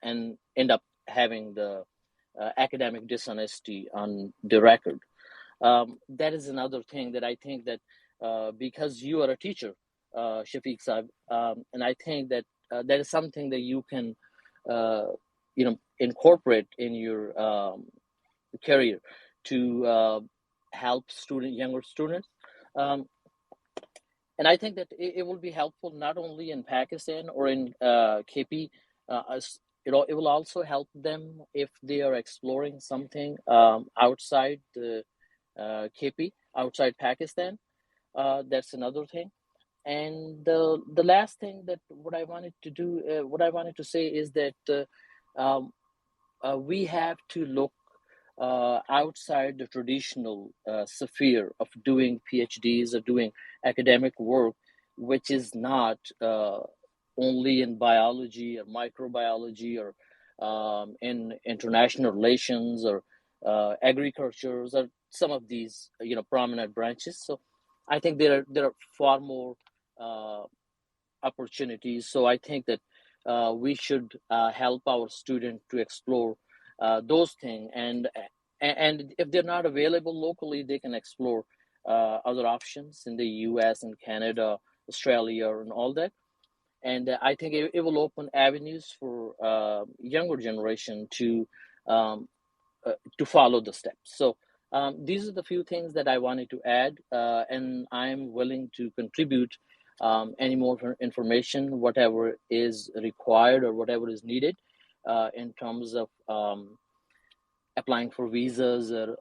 and end up having the academic dishonesty on the record. That is another thing that I think that because you are a teacher, Shafeeq Saab, and I think that that is something that you can incorporate in your career to help younger students. And I think that it will be helpful not only in Pakistan or in KP. It will also help them if they are exploring something outside the KP, outside Pakistan. That's another thing. And the last thing that what I wanted to say is that we have to look outside the traditional sphere of doing PhDs or doing academic work, which is not only in biology or microbiology or in international relations or agriculture or some of these prominent branches. So I think there are far more opportunities. So I think that we should help our students to explore those things, and if they're not available locally, they can explore other options in the US and Canada, Australia, and all that. And I think it will open avenues for younger generation to follow the steps. So these are the few things that I wanted to add, and I'm willing to contribute any more information, whatever is required or whatever is needed in terms of applying for visas or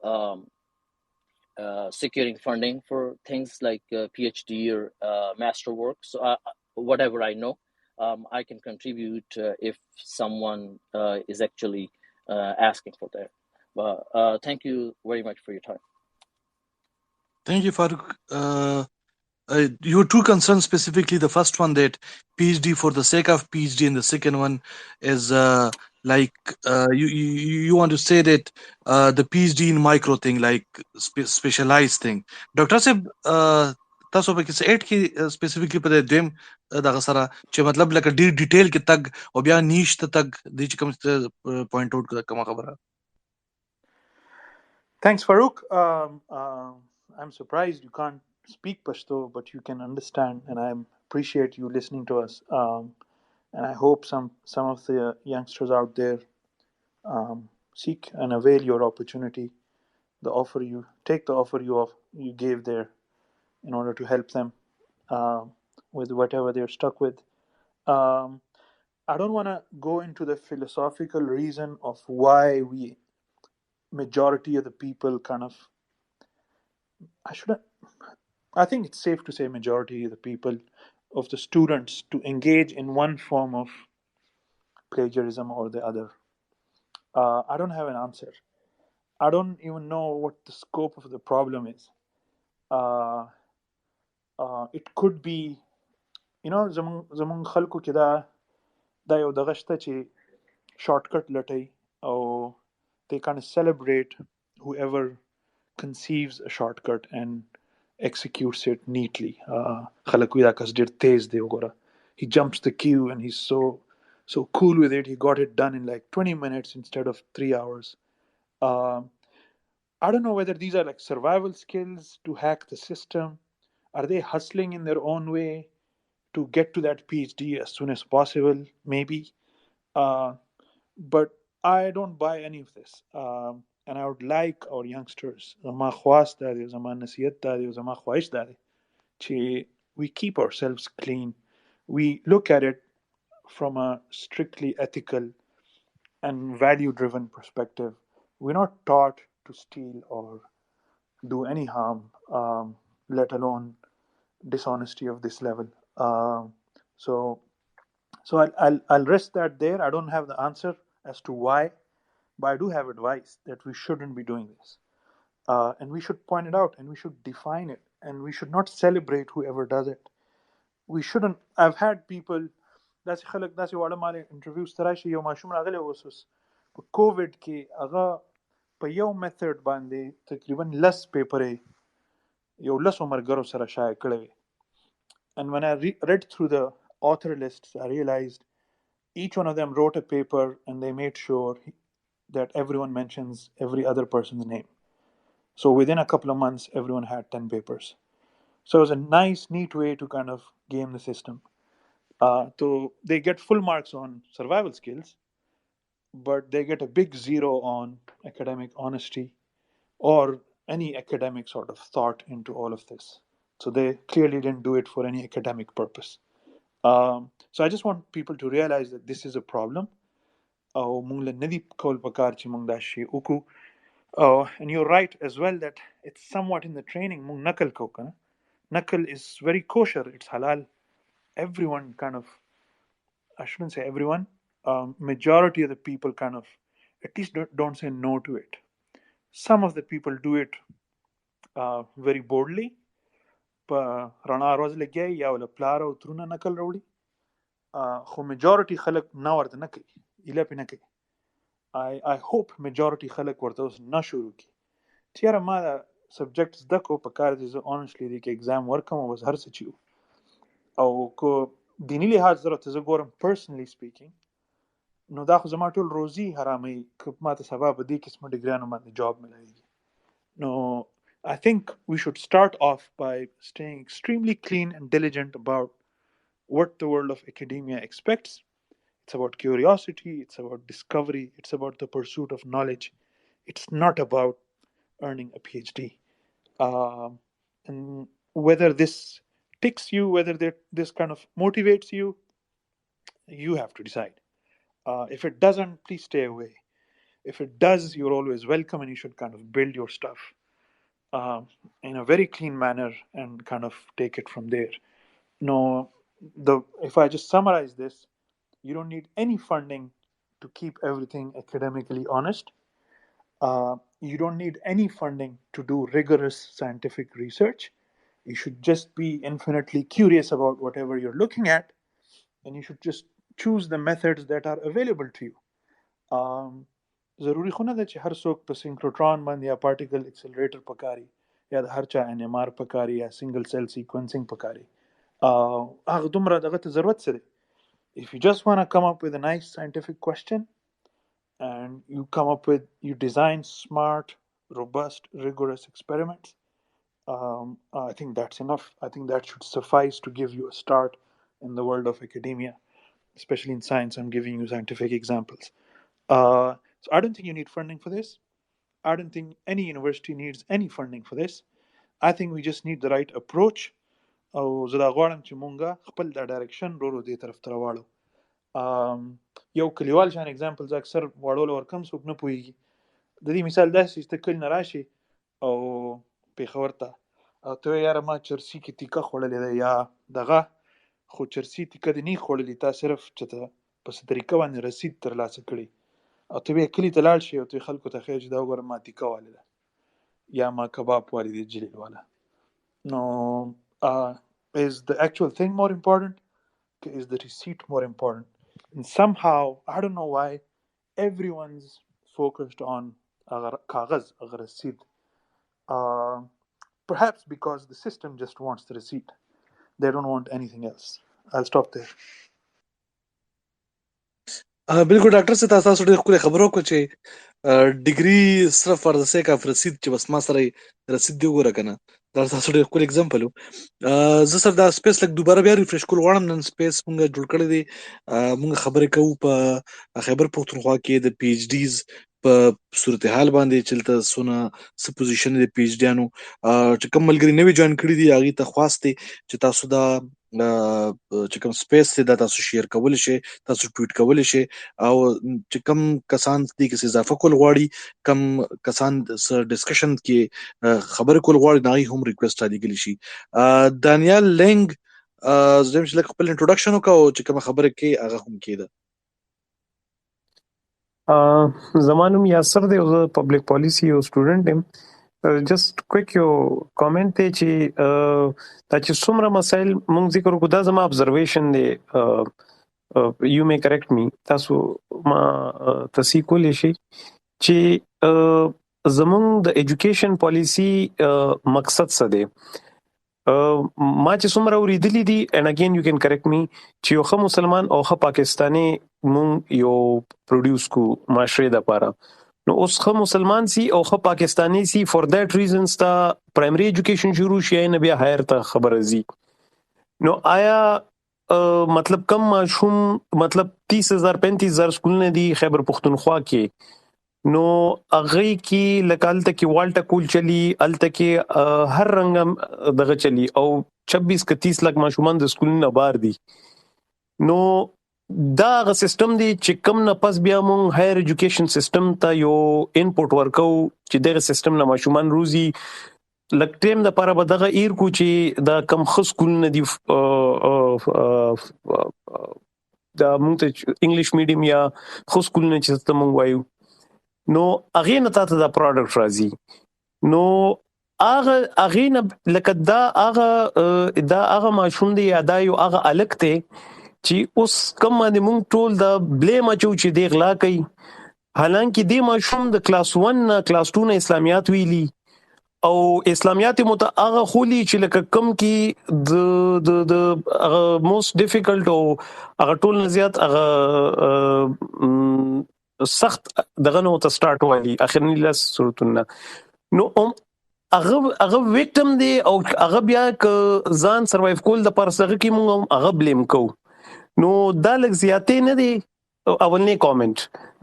securing funding for things like PhD or master work. So whatever I know, I can contribute if someone is actually asking for that. But thank you very much for your time. Thank you, Farooq. Your two concerns specifically, the first one that PhD for the sake of PhD, and the second one is you want to say that the PhD in micro thing, like specialized thing. Dr. Seb, تاسو به کې اټ کې specifically په دیم دغه سره چې مطلب لکه ډیر ډیټیل کې تګ او بیا نیش ته تګ د چې کوم پوینټ اوټ کړه کومه خبره. Thanks, Farooq. I'm surprised you can't speak Pashto, but you can understand, and I appreciate you listening to us. And I hope some of the youngsters out there seek and avail your opportunity, take the offer you gave there, in order to help them with whatever they're stuck with. I don't want to go into the philosophical reason of why majority of the people I think it's safe to say majority of the people, of the students, to engage in one form of plagiarism or the other. I don't have an answer. I don't even know what the scope of the problem is. It could be, zamong khalku ki da یو دغه شته چې shortcut لټي او they kind of celebrate whoever conceives a shortcut and executes it neatly. خلک وی دا کس ډیر تیز دی وګوره. He jumps the queue and he's so cool with it. He got it done in like 20 minutes instead of 3 hours. I don't know whether these are like survival skills to hack the system, Are they hustling in their own way to get to that PhD as soon as possible? Maybe. But I don't buy any of this. And I would like our youngsters, زما خواست دا دی، زما نصیحت دا دی، زما خواهش دا دی چې we keep ourselves clean. We look at it from a strictly ethical and value-driven perspective. We're not taught to steal or do any harm, let alone dishonesty of this level. So I'll rest that there. I don't have the answer as to why, but I do have advice that we shouldn't be doing this. And we should point it out, and we should define it, and we should not celebrate whoever does it. We shouldn't. I've had people داسې خلک داسې واړه مال انټرویوز ته راشي، یو ماشوم راغلی اوس په کووډ کې هغه په یو میتھډ باندې تقریبا 10 پیپرې یو 10 ملګرو سره شایع کړی وي. And when I read through the author lists, I realized each one of them wrote a paper and they made sure that everyone mentions every other person's name. So within a couple of months, everyone had 10 papers. So it was a nice, neat way to kind of game the system. So they get full marks on survival skills, but they get a big zero on academic honesty or any academic sort of thought into all of this. So they clearly didn't do it for any academic purpose. So I just want people to realize that this is a problem. And you're right as well that it's somewhat in the training. Nakal is very kosher, it's halal. Everyone kind of, I shouldn't say everyone, majority of the people kind of at least don't say no to it. Some of the people do it very boldly. رڼا روز لګي یا ول پلار او ترونه نکل راوړي، خو majority خلک نه ورته نه کوي، ایله پې نه کوي. I hope majority خلک ورته اوس نه شروع کړي چې یاره ما دا سبجیکټ زده کړو، په کار دی زه honestly دی کې اګزام ورکوم او بس هر څه چې وو. او که دیني لحاظ سره ته زه ګورم personally speaking، نو دا خو زما ټول روزي حراموي که ما ته سبا په دې قسمه ډګریانو باندې جاب ملایږي. نو I think we should start off by staying extremely clean and diligent about what the world of academia expects. It's about curiosity, it's about discovery, it's about the pursuit of knowledge. It's not about earning a PhD. And whether this ticks you, whether this kind of motivates you, you have to decide. If it doesn't, please stay away. If it does, you're always welcome, and you should kind of build your stuff in a very clean manner and kind of take it from there. No, if I just summarize this, you don't need any funding to keep everything academically honest. You don't need any funding to do rigorous scientific research. You should just be infinitely curious about whatever you're looking at, and you should just choose the methods that are available to you. ضروري خو نه ده چې هر څوک په سینکروټران باندې یا پارټیکل اکسلریټر پکاري یا د هر چا NMR پکاري یا سنگل سیل سیکوینسینګ پکاري. هغه دومره دغه ته ضرورت څه دی؟ If you just want to come up with a nice scientific question and you design smart, robust, rigorous experiments, I think that's enough. I think that should suffice to give you a start in the world of academia, especially in science. I'm giving you scientific examples. So I don't think you need funding for this. I don't think any university needs any funding for this. I think we just need the right approach. او زه دا غواړم چې مونږه خپل دا ډایرکشن ورو دې طرف ته راواړو. یو کلیوال شان اگزامپل زه اکثر واړول ورکم، څوک نه پوهېږي. د دې مثال داسې چې ته کلي نه راشي او پېښور ته او ته وایې یاره ما چرسي کې تیکه خوړلې ده یا دغه، خو چرسي تیکه دې نه خوړلې، تا صرف چې ته په څه طریقه باندې رسید ترلاسه کړی او ته بیا کلي ته لاړ شي او ته خلکو ته ښیې چې دا وګوره ما تیکه والې ده یا ما کباب والې دی جلیل والا. نو is the actual thing more important? Is the receipt more important? And somehow, I don't know why, everyone's focused on kagaz, agar receipt. Perhaps because the system just wants the receipt. They don't want anything else. I'll stop there. بالکل ډاکټر صاحب تاسو ډېر ښکلې خبره وکړه چې ډیګري صرف فار د سیک اف رسید چې بس ما سره رسید دی وګوره کنه. دا تاسو ډېر ښکلی اگزامپل و. زه صرف دا سپیس لږ دوباره بیا ریفریش کول غواړم. نن سپیس مونږ جوړ کړی دی، مونږ خبرې کوو په خیبر پښتونخوا کې د پی ایچ ډیز په صورتحال باندې چې دلته څونه څه پوزیشن دی د پی ایچ ډیانو. چې کوم ملګري نوي جوین کړي دي هغوی ته خواست دی چې تاسو دا چې کوم سپیس دی دا تاسو شیر کولی شئ، تاسو ټویټ کولی شئ، او چې کوم کسان دې کې څه اضافه کول غواړي، کوم کسان څه ډسکشن کې خبرې کول غواړي، د هغوی هم ریکویسټ رالیږلی شي. دانیال لینګ زه وایم چې لږ خپل انټروډکشن وکړه او چې کومه خبره کوي هغه هم کېده. زما نوم یاسر دی او زه پبلک پالیسی یو سټوډنټ یم. جسټ کویک یو کامنټ دی چې دا چې څومره مسایل مونږ ذکر وکړو دا زما ابزرویشن دی. یو می کریکټ می، تاسو ما تصحیح کولی شئ چې زمونږ د ایجوکیشن پالیسی مقصد څه دی. ما چې څومره اوریدلی دي and again you can correct me چې یو ښه مسلمان او ښه پاکستاني مونږ یو پروډیوس کو معاشرې دپاره، نو اوس ښه مسلمان سي او ښه پاکستاني سي فور دیٹ ریزنز تا پرایمري ایجوکیشن شروع شي نه بیا هایر ته خبره ځي. نو آیا مطلب کم ماشوم مطلب 30,000 35,000 سکولونه دي خیبر پښتونخوا کې، نو هغې کې لکه هلته کې والټه کول چلی، هلته کې هر رنګ دغه چلی او 26 که 30 لک ماشومان د سکولونه بار دي. نو دا هغه سیستم دی چې کم نه پس بیا مونږ هایر ایجوکیشن سیستم ته یو انپوټ ورکو چې دغه سیستم نه ماشومان روزي. لږ ټایم دپاره به دغه ایر کو چې دا کم ښه سکولونه دي دا مونږ ته انګلیش میډیم یا ښه سکولونه چې ته مونږ وایو، نو هغې نه تاته دا پروډکټ راځي. نو هغې نه لکه دا هغه ماشوم دی یا دا یو هغه هلک دی چې اوس کم باندې مونږ ټول دا بلیم اچو چې دی غلا کوي، حالانکه دی ماشوم د کلاس 1 نه کلاس 2 نه اسلامیات ویلي او اسلامیات مو ته هغه خولي چې لکه کم کې د موست ډیفیکلټ او هغه ټول نه زیات هغه سخت دغه نو ته سٹارټ والی اخرنی لاس صورتونه. نو هغه وکټم دی او هغه بیا ک ځان سروایو کول د پرسغه کې مونږ هغه بلیم کو. نو دا لږ زیاتې نه دی. اولنی کامنټ.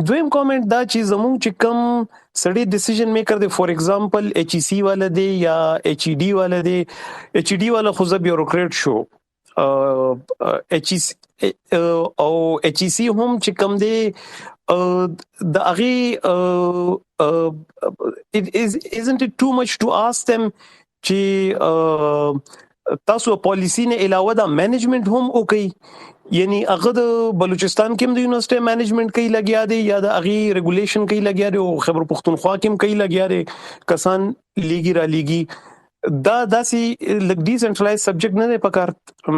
دویم کامنټ دا چې زمونږ چې کم سړی ډیسیژن میکر دی، فور ایگزامپل ایچ ای سی والا دی یا ایچ ای ډی والا دی. ایچ ای ډی والا خو زه بیوروکریټ شو، ایچ ای او ایچ ای سی هم چې کم دی د هغې isn't it too much to ask them چې تاسو پالیسی نه علاوه دا مینجمنٹ هم وکړئ. یعنی هغه د بلوچستان کې هم د یونیورسيټي مینجمنٹ کوي لګیا دی یا د هغې ریګولیشن کوي لګیا دی او خیبر پښتونخوا کې هم کوي لګیا دی کسان لیږي را لیږي. دا داسې لږ ډي سنټرلایز سبجیکټ نه دی پکار.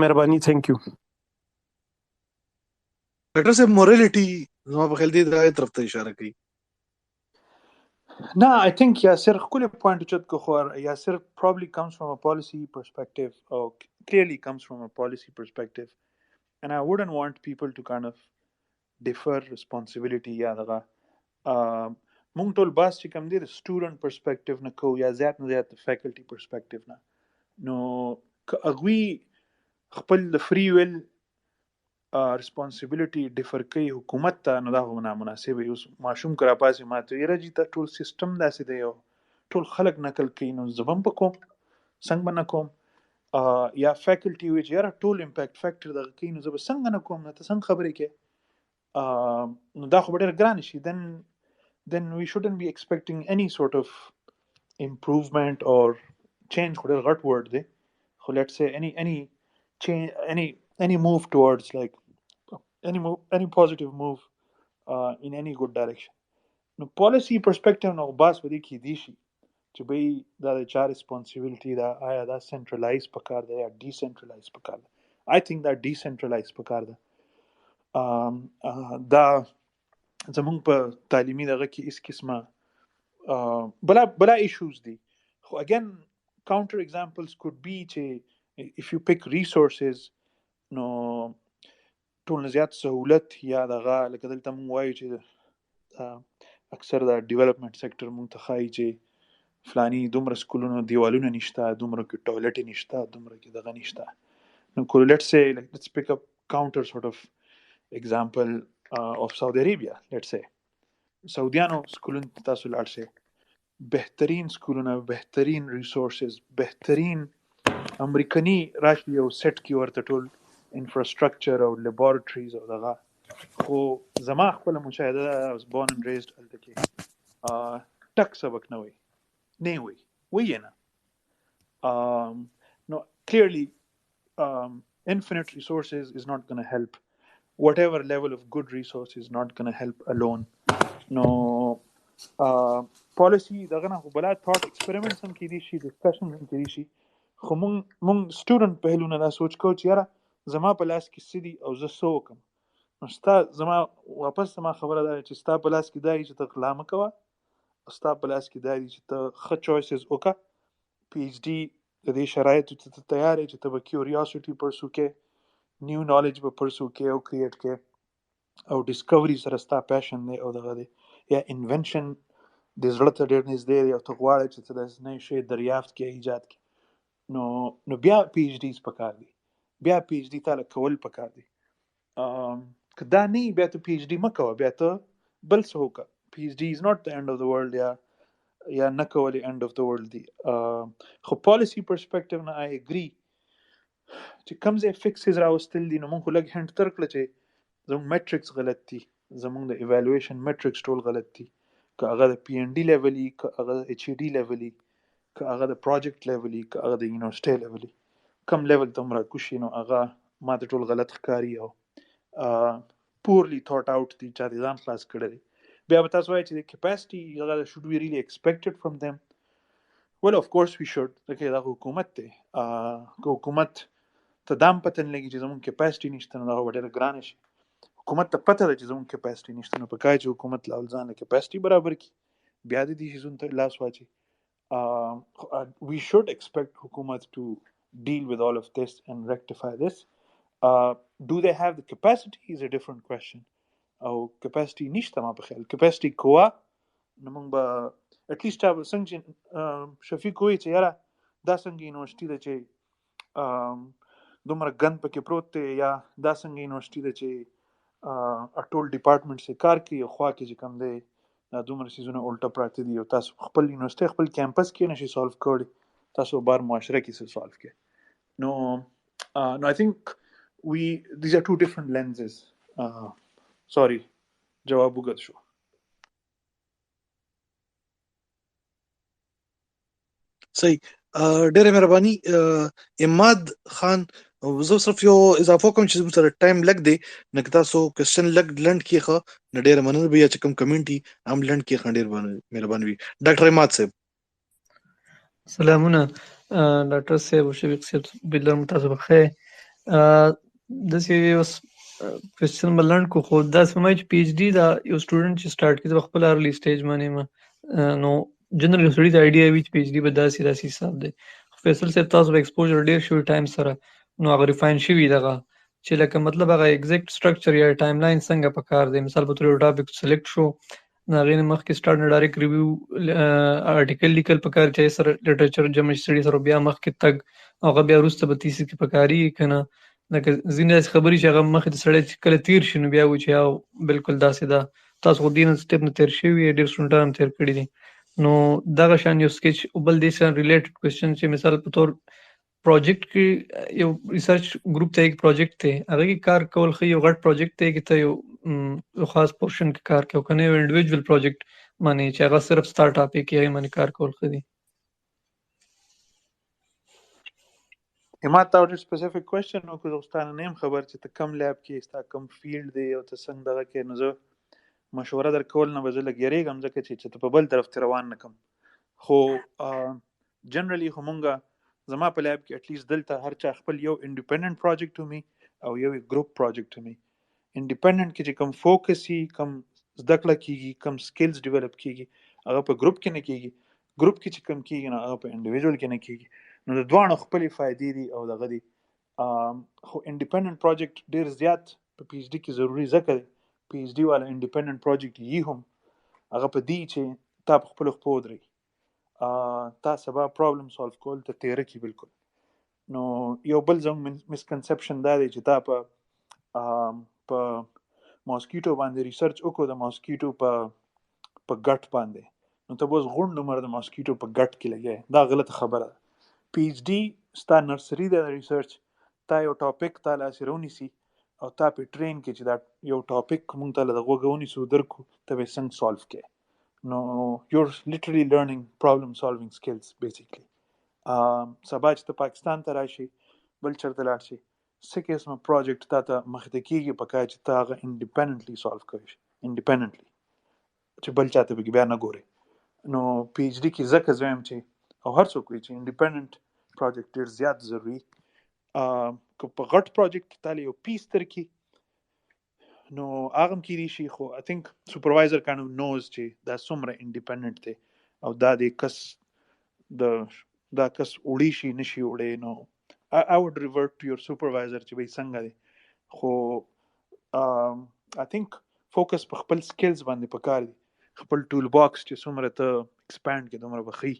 مهرباني. تھینک یو. ډاکټر صاحب مورالټي زما په خیال دی دا طرف ته اشاره کوي. No, I think Yasir ښکلی point اوچت کو خو Yasir probably comes from a policy perspective or clearly comes from a policy perspective, and I wouldn't want people to kind of defer responsibility یا دغه مونږ ټول باس چې کوم دی د سټوډنټ پرسپیکټیو نه کوو یا زیات نه زیات د فیکلټي پرسپیکټیو نه. نو که هغوی خپل د فری ویل ریسپانسیبلیټي ډیفر کوي حکومت ته، نو دا خو نامناسب وي. اوس ماشوم که راپاسې ما ته یاره جي ته ټول سیسټم داسې دی او ټول خلک نقل کوي، نو زه به هم په کوم څنګه به نه کوم. یا فیکلټي وي چې یاره ټول امپیکټ فیکټر دغه کوي، نو زه به څنګه نه کوم، نو ته څنګه خبرې کوې، نو دا خو به ډېر ګرانه شي. then we shouldn't be expecting any sort of improvement or change. خو ډېر غټ word دی، خو let's say any change, any move towards like any positive move in any good direction. نو policy perspective نو باس ودی کې دی شي چې بھئی دا د چا responsibility دا، آیا دا centralize پکار ده یا decentralize پکار ده. I think دا decentralize پکار ده. دا زمونږ په تعلیمي دغه کې اس قسمه بلا issues دي. خو again counter examples could be چې if you pick resources، نو ټول نه زیات سهولت یا دغه لکه دلته مونږ وایو چې اکثر د ډیولپمنټ سیکټر مونږ ته ښایي چې فلانی دومره سکولونو دیوالونه نشته، دومره کې ټوایلټ نشته، دومره کې دغه نشته. نو let's say let's pick up counter sort of example of Saudi Arabia. Let's say سعودیانو سکولونو تاسو لاړ شئ، بهترین سکولونه، بهترین ریسورسز، بهترین امریکنی راشي یو سیټ کې ورته ټول انفراستراکچر او لیبارټریز او دغه. خو زما خپله مشاهده ده، I was born and raised هلته کې ټک سبق نه وی، نه وی یې نه. No, clearly infinite resources is not going to help. Whatever level of good resource is not going to help alone. No, policy دغه نه خو بلا thought experiments هم کېدی شي، discussions هم کېدی شي، خو مونږ سټوډنټ پهلو نه دا سوچ کوو چې یاره زما په لاس کې څه دي او زه څه وکړم. نو ستا زما خبره دا چې ستا په لاس کې دا چې ته غلا مه کوه، ستا په لاس کې دا چې ته ښه چویسز وکړه. پی ایچ ډي د دې شرایطو ته ته تیار یې چې ته به کیوریاسټي پرسو کې، نیو نالج به پرسو کې او کریټ کې، او ډسکوري سره ستا پیشن دی او دغه دی، یا انوینشن د زړه ته ډېر نږدې دی او ته غواړې چې ته داسې نوی شی دریافت کې ایجاد کې، نو بیا پی ایچ ډیز پکار دي، بیا پی ایچ ډي تاله کول پکار دي. که دا نه بیا ته پی ایچ ډي مه کوه، بیا ته بل څه وکړه. پی ایچ ډي از ناٹ د اینډ آف د ورلډ یا نه کول اینډ آف د ورلډ دی. خو پالیسی پرسپیکټیو نه آی اګری چې کوم ځای فکسز راوستل دي، نو مونږ خو لږ هینټ درکړه چې زموږ میټرکس غلط دي، زموږ د ایوالویشن میټرکس ټول غلط دي، که هغه د پی این ډي لیول وي، که هغه د ایچ ای ډي لیول وي، که هغه د پروجیکټ لیول وي، که هغه د یونیورسټۍ لیول وي، کم لیول ته هم راکوشي نو هغه ما ته ټول غلط ښکاري او پورلی thought out دي، چا دې ځان خلاص کړی دی. بیا به تاسو وایئ چې د کیپاسټي هغه should we really expect it from them? Well, of course we should. لکه دا حکومت دی، که حکومت ته دا هم پته نه لګي چې زموږ کیپاسټي نشته، نو هغه به ډېره ګرانه شي. حکومت ته پته ده چې زموږ کیپاسټي نشته، نو پکار چې حکومت له اول ځان له کیپاسټي برابر کړي، بیا د دې شیزونو ته لاس واچي. We should expect حکومت to deal with all of this and rectify this. Do they have the capacity is a different question. او capacity نشته ما په خیال. capacity کوه نو موږ به at least څنګه چې شفیق وایي چې یاره دا څنګه یونیورسټي ده چې دومره ګند پکې پروت دی، یا دا څنګه یونیورسټي ده چې ټول ډپارټمنټ سې کار کوي او خوا کې چې کوم دی دا دومره څیزونه الټه پراته دي، او تاسو خپل یونیورسټي خپل کیمپس کې نشي سالو کولی، تاسو بار معاشره کې څه سالو کوي. نو I think these are two different lenses. Sorry جواب وګت شو. صحیح، ډېره مهرباني اماد خان. زه صرف یو اضافه کوم چې زموږ سره ټایم لږ دی، نو که تاسو کوېسچن لږ لنډ کېښه نو ډېره مننه به یا چې کوم کمنټ وي هم لنډ کېښه، ډېر مهرباني وي. ډاکټر اماد صاحب. سلامونه ډاکټر صاحب او شفیق صاحب، بلر مو تاسو بخیر. داسې اوس کوېسچن به لنډ کو، خو داسې وایي چې پی ایچ ډي دا یو سټوډنټ چې سټارټ کړي په خپل ارلی سټیج باندې نو جنرال سړي ته آیډیا وي چې پی ایچ ډي به داسې حساب دی. فیصل صاحب تاسو به ایکسپوجر ډېر شوي ټایم سره، نو هغه ریفاین شوي دغه چې لکه مطلب هغه ایگزیکټ سټرکچر یا ټایم لاین څنګه پکار دی. مثال په توګه یو ټاپک سلیکټ شو، نو هغې نه مخکې سټارټ نه ډایرکټ ریویو آرټیکل لیکل پکار، چې سره لټریچر جمع سړي سره بیا مخکې تګ، هغه بیا وروسته به تیسیس کې پکارېږي که نه. لکه ځینې داسې خبرې چې هغه مخکې ته سړی کله تېر شي نو بیا وایي چې یا بالکل داسې ده. تاسو خو دې سټیپ نه تېر شوي، ډېر سټوډنټان هم تېر کړي دي. نو دغه شان یو سکیچ او بل دې سره ریلیټډ کوېسچن چې مثال په طور پروجیکټ کې یو ریسرچ ګروپ ته یک پروجیکټ دی، هغه کې کار کول ښه یو غټ پروجیکټ دی کې ته یو خاص پورشن کې کار کوي، که نه یو انډیویجوال پروجیکټ باندې چې هغه صرف ستا ټاپک کې هغې باندې کار کول ښه دي. اماد ته ډېر سپیسیفیک کوېسچن وکړو، زه ستا نه نه یم خبر چې ته کم لیب کې ستا کم فیلډ دی او ته څنګه دغه کې، نو زه مشوره در کول نه به زه لږ یېرېږم ځکه چې ته په بل طرف ته روان نه کړم. خو جنرالي خو مونږ زما په لیب کې اټلیسټ دلته هر چا خپل یو انډیپینډنټ پروجیکټ ومي او یو ګروپ پروجیکټ ومي. انډیپینډنټ کې چې کم فوکس وي، کم زده کړه کېږي، کم سکلز ډیولپ کېږي، هغه په ګروپ کې نه کېږي. ګروپ کې چې کم کېږي نو هغه په انډیویجوال کې نه کېږي. نو د دواړو خپلې فایدې دي او دغه دي. خو انډیپینډنټ پروجیکټ ډېر زیات په پی ایچ ډي کې ضروري ځکه دی پی ایچ ډي والا انډیپندنٹ پروجیکټ یي هم هغه په دی چې تا په خپلو خپو ودرېږي تا سبا پرابلم سالو کول ته تیره کړي بالکل. نو یو بل زموږ مسکنسپشن دا دی چې تا په ماسکیټو باندې ریسرچ وکړو د ماسکیټو په ګټ باندې، نو ته به اوس غونډ عمر د ماسکیټو په ګټ کې لګیا، دا غلطه خبره ده. پی ایچ ډي ستا نرسري ده د ریسرچ، تا یو ټاپک تا لاسې رونیسي او تا پې ټرین کې چې دا یو ټاپک مونږ ته له غوږه ونیسو درکو ته به څنګه سالو کې. نو you're literally learning problem solving skills basically. سبا چې ته پاکستان ته راشي بل چېرته لاړ شي څه قسمه پروجیکټ تا ته مخې ته کېږي په کار چې ته هغه انډیپینډنټلی سالو کوي انډیپینډنټلی چې بل چاته پکې بیا نه ګورې. نو پی ایچ ډي کې ځکه زه وایم چې او هر څوک وایي چې انډیپینډنټ پروجیکټ ډېر زیات ضروري. که په غټ پروجیکټ کې تاله یو پیس درکړي نو هغه هم کېدای شي، خو I think supervisor kind of knows چې دا څومره انډیپینډنټ دی او دا د کس دا کس وړي شي نشي وړی. نو I would revert to your supervisor چې به څنګه دی. خو I think focus په خپل سکلز باندې پکار دی، خپل ټول باکس چې څومره ته ایکسپاند کې دومره بخي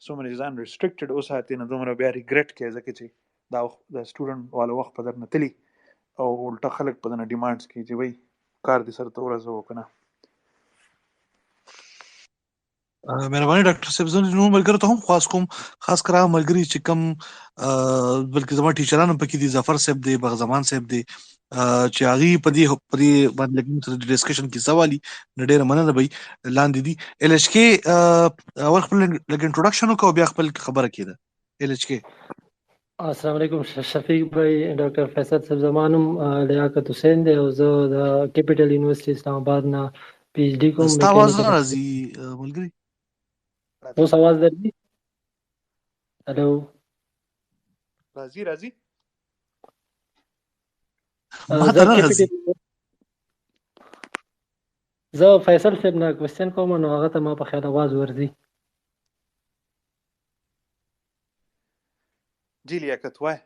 څومره ځان ریسټریکټډ اوساتې نه دومره بیا ریګریټ کې ځکه چې دا د سټوډنټ والا وخت په در نه تلي او الټا خلک په دنه ډیمانډز کوي چې وای کار دې سره ته ورځو کنه. مهرباني ډاکټر صاحب زه نو ملګری ته هم خاص کوم خاص کرا ملګری چې کم بلکې زما ټیچرانو پکې دي ظفر صاحب دی بغزمان صاحب دی چې هغه په دې باندې لګم تر ډسکشن کې سوالي نډېر مننه به لاندې دي. ال ایچ کې اول خپل لګ انټروډکشن وکاو بیا خپل خبره کیده. ال ایچ کې السلام علیکم شفیق بھائی، ډاکټر فیصل صاحب زمانم لیاقت حسین دی او زه د کیپټل یونیورسيټي اسلام آباد نه پی ایچ ډی کوم. ستا आवाज راځي ملګری، اوس आवाज درځي؟ هلو راځي ما ته نه راځي. زه فیصل صاحب نه کوېسچن کوم نو هغه ته ما په خیال आवाज ورځي. جی لیاقت وای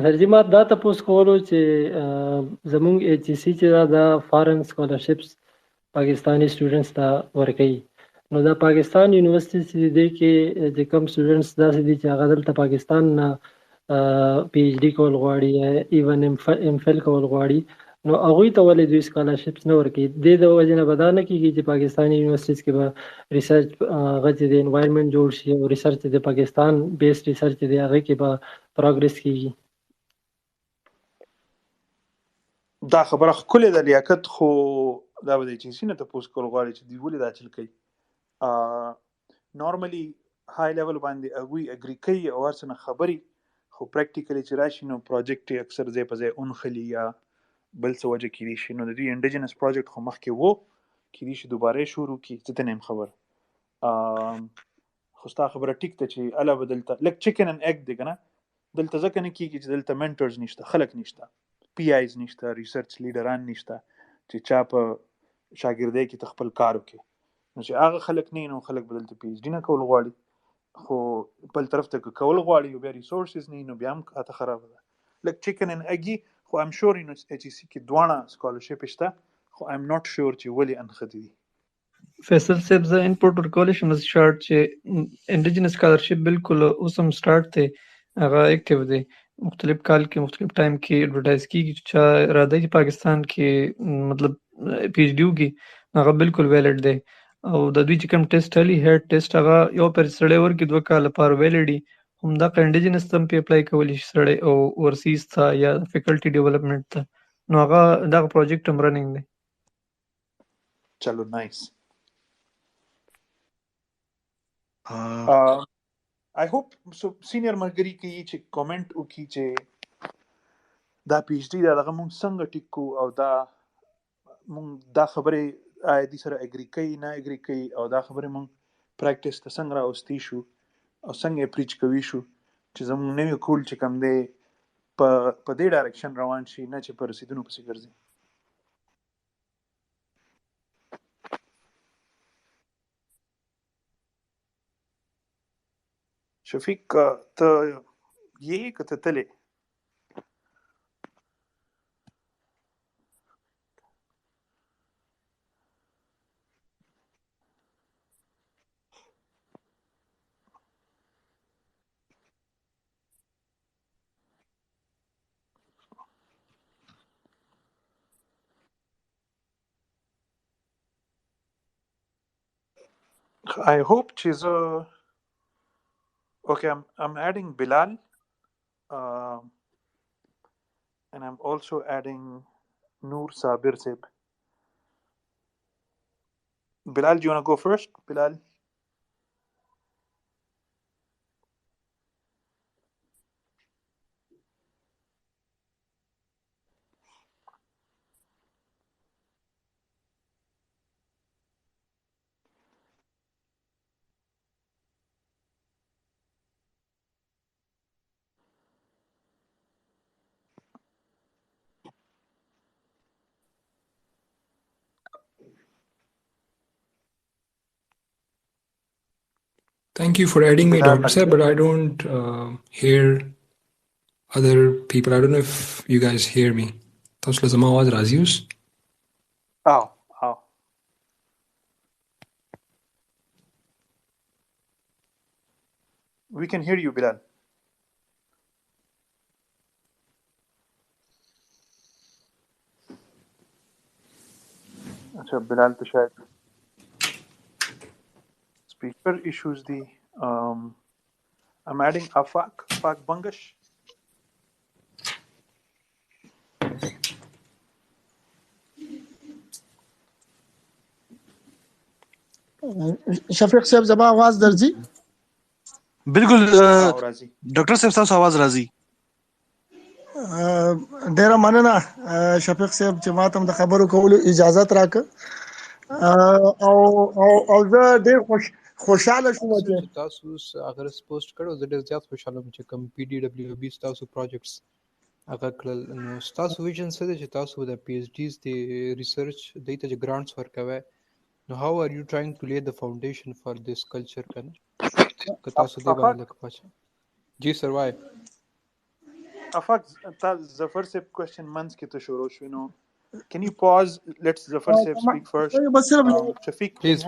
سرجی ما دا تاسو کولو چې زموږ ایچ سی سی چې دا فارن سکالرشپس پاکستانی سټوډنټس ته ورکوي، نو دا پاکستان یونیورسيټي دي کې چې کوم سټوډنټس داسې دي چې هغه دلته پاکستان نه پی ایچ ډي کول غواړي ایون ام فل کول غواړي، نو هغوی ته ولې دوی سکالرشپس نه ورکوي؟ د وجې نه به دا نه کېږي چې پاکستاني یونیورسيټیز کې به ریسرچ هغه چې د انوایرمنټ جوړ شي او ریسرچ د پاکستان بیس ریسرچ دی هغه کې به پروګرس کېږي. دا خبره ښکلې ده لیاقت، خو دا به د ایچ سی نه تپوس کول غواړي چې دوی ولې دا چل کوي. نارملی های لیول باندې هغوی اګری کوي او هر څه نه خبري، خو پریکټیکلی چې راشي نو پروجیکټ یې اکثر ځای په ځای اونخلي یا بل څه وجه کېدای شي. نو د دوی انډیجنس پروجیکټ خو مخکې وو، کېدای شي دوباره یې شروع کړي، زه ته نه یم خبر. خو ستا خبره ټیک ده چې اله به دلته لږ چکن اینډ ایګ دی که نه، دلته ځکه نه کېږي چې دلته منټرز نشته، خلک نشته، پی آیز نشته، ریسرچ لیډران نشته چې چا په شاګردۍ کې ته خپل کار وکړي. نو چې هغه خلک نه نو خلک به دلته پی ایچ ډي نه کول غواړي، خو بل طرف ته که کول غواړي او بیا ریسورسز نه نو بیا هم اته خرابه ده. لږ چکن اینډ ایګ خو ایم شور ایچ ای سی کې دواړه سکالرشپ شته، خو ایم ناٹ شور چې ولې انخدي دي. فیصل صاحب زه انپورټ ورکولی شم از شارټ چې انډیجنس سکالرشپ بالکل اوس هم سټارټ دی، هغه اکټیو دی، مختلف کال کې مختلف ټایم کې ایډورټایز کېږي چې چا راځي چې پاکستان کې مطلب پی ایچ ډي وکړي هغه بالکل ویلډ دی. او د دوی چې کوم ټیسټ هلي هیډ ټیسټ هغه یو پیر سړی ورکړي 2 کال لپاره ویلډ وي، همدغه انډیجنس ته هم پې اپلای کولی شي سړی او اورسیز ته یا فیکلټي ډیولپمنټ ته، نو هغه دغه پروجیکټ هم رننګ دی. چلو نایس. I hope so senior ملګری کې چې کومنټ وکړي چې دا پی ایچ ډي دا دغه مونږ څنګه ټیک کو او دا مونږ دا خبرې آیا دې سره اګری کوي نه اګری کوي او دا خبرې مونږ پریکټس ته څنګه راوستي شو او څنګه یې پریچ کوي شو چې زمونږ نوی کول چې کوم دی په دې ډایرکشن روان شي نه چې په رسیدونو پسې ګرځي. شفیق ته یې که ته تلې؟ I hope she's okay. I'm adding Bilal, and I'm also adding Noor Sabir Seb. Bilal, do you want to go first? Bilal. Thank you for adding me, Bilal. Dr. Sir, but I don't hear other people. I don't know if you guys hear me. تاسو له زما आवाज راځي اوس؟ Oh. We can hear you, Bilal. अच्छा बिलाल तो शायद speaker issues the I'm adding Afaq Bangash. شفیق صاحب زما आवाज درځي؟ بالکل راځي. ډاکټر صاحب تاسو आवाज راځي. ډیره مننه شفیق صاحب چې ماته د خبرو کولو اجازه راکړه او زه ډیر خوشاله شوم چې تاسو هغه پوسټ کړو. زه ډیر زیات خوشاله یم چې کوم پی ډي ډبلیو بي تاسو پروجیکټس هغه کړل. نو تاسو ویژن څه دی چې تاسو د پی ایچ ډیز د ریسرچ دته چې ګرانټس ورکوي؟ نو هاو ار یو ټرایینګ ټو لے د فاونډیشن فار دیس کلچر کنه که تاسو دې باندې لکه پاچا جی سر وای Afaq Zafar Seb question months ki to shuru shwi. No, can you pause? Let's Zafar Seb speak first. Shafeeq, please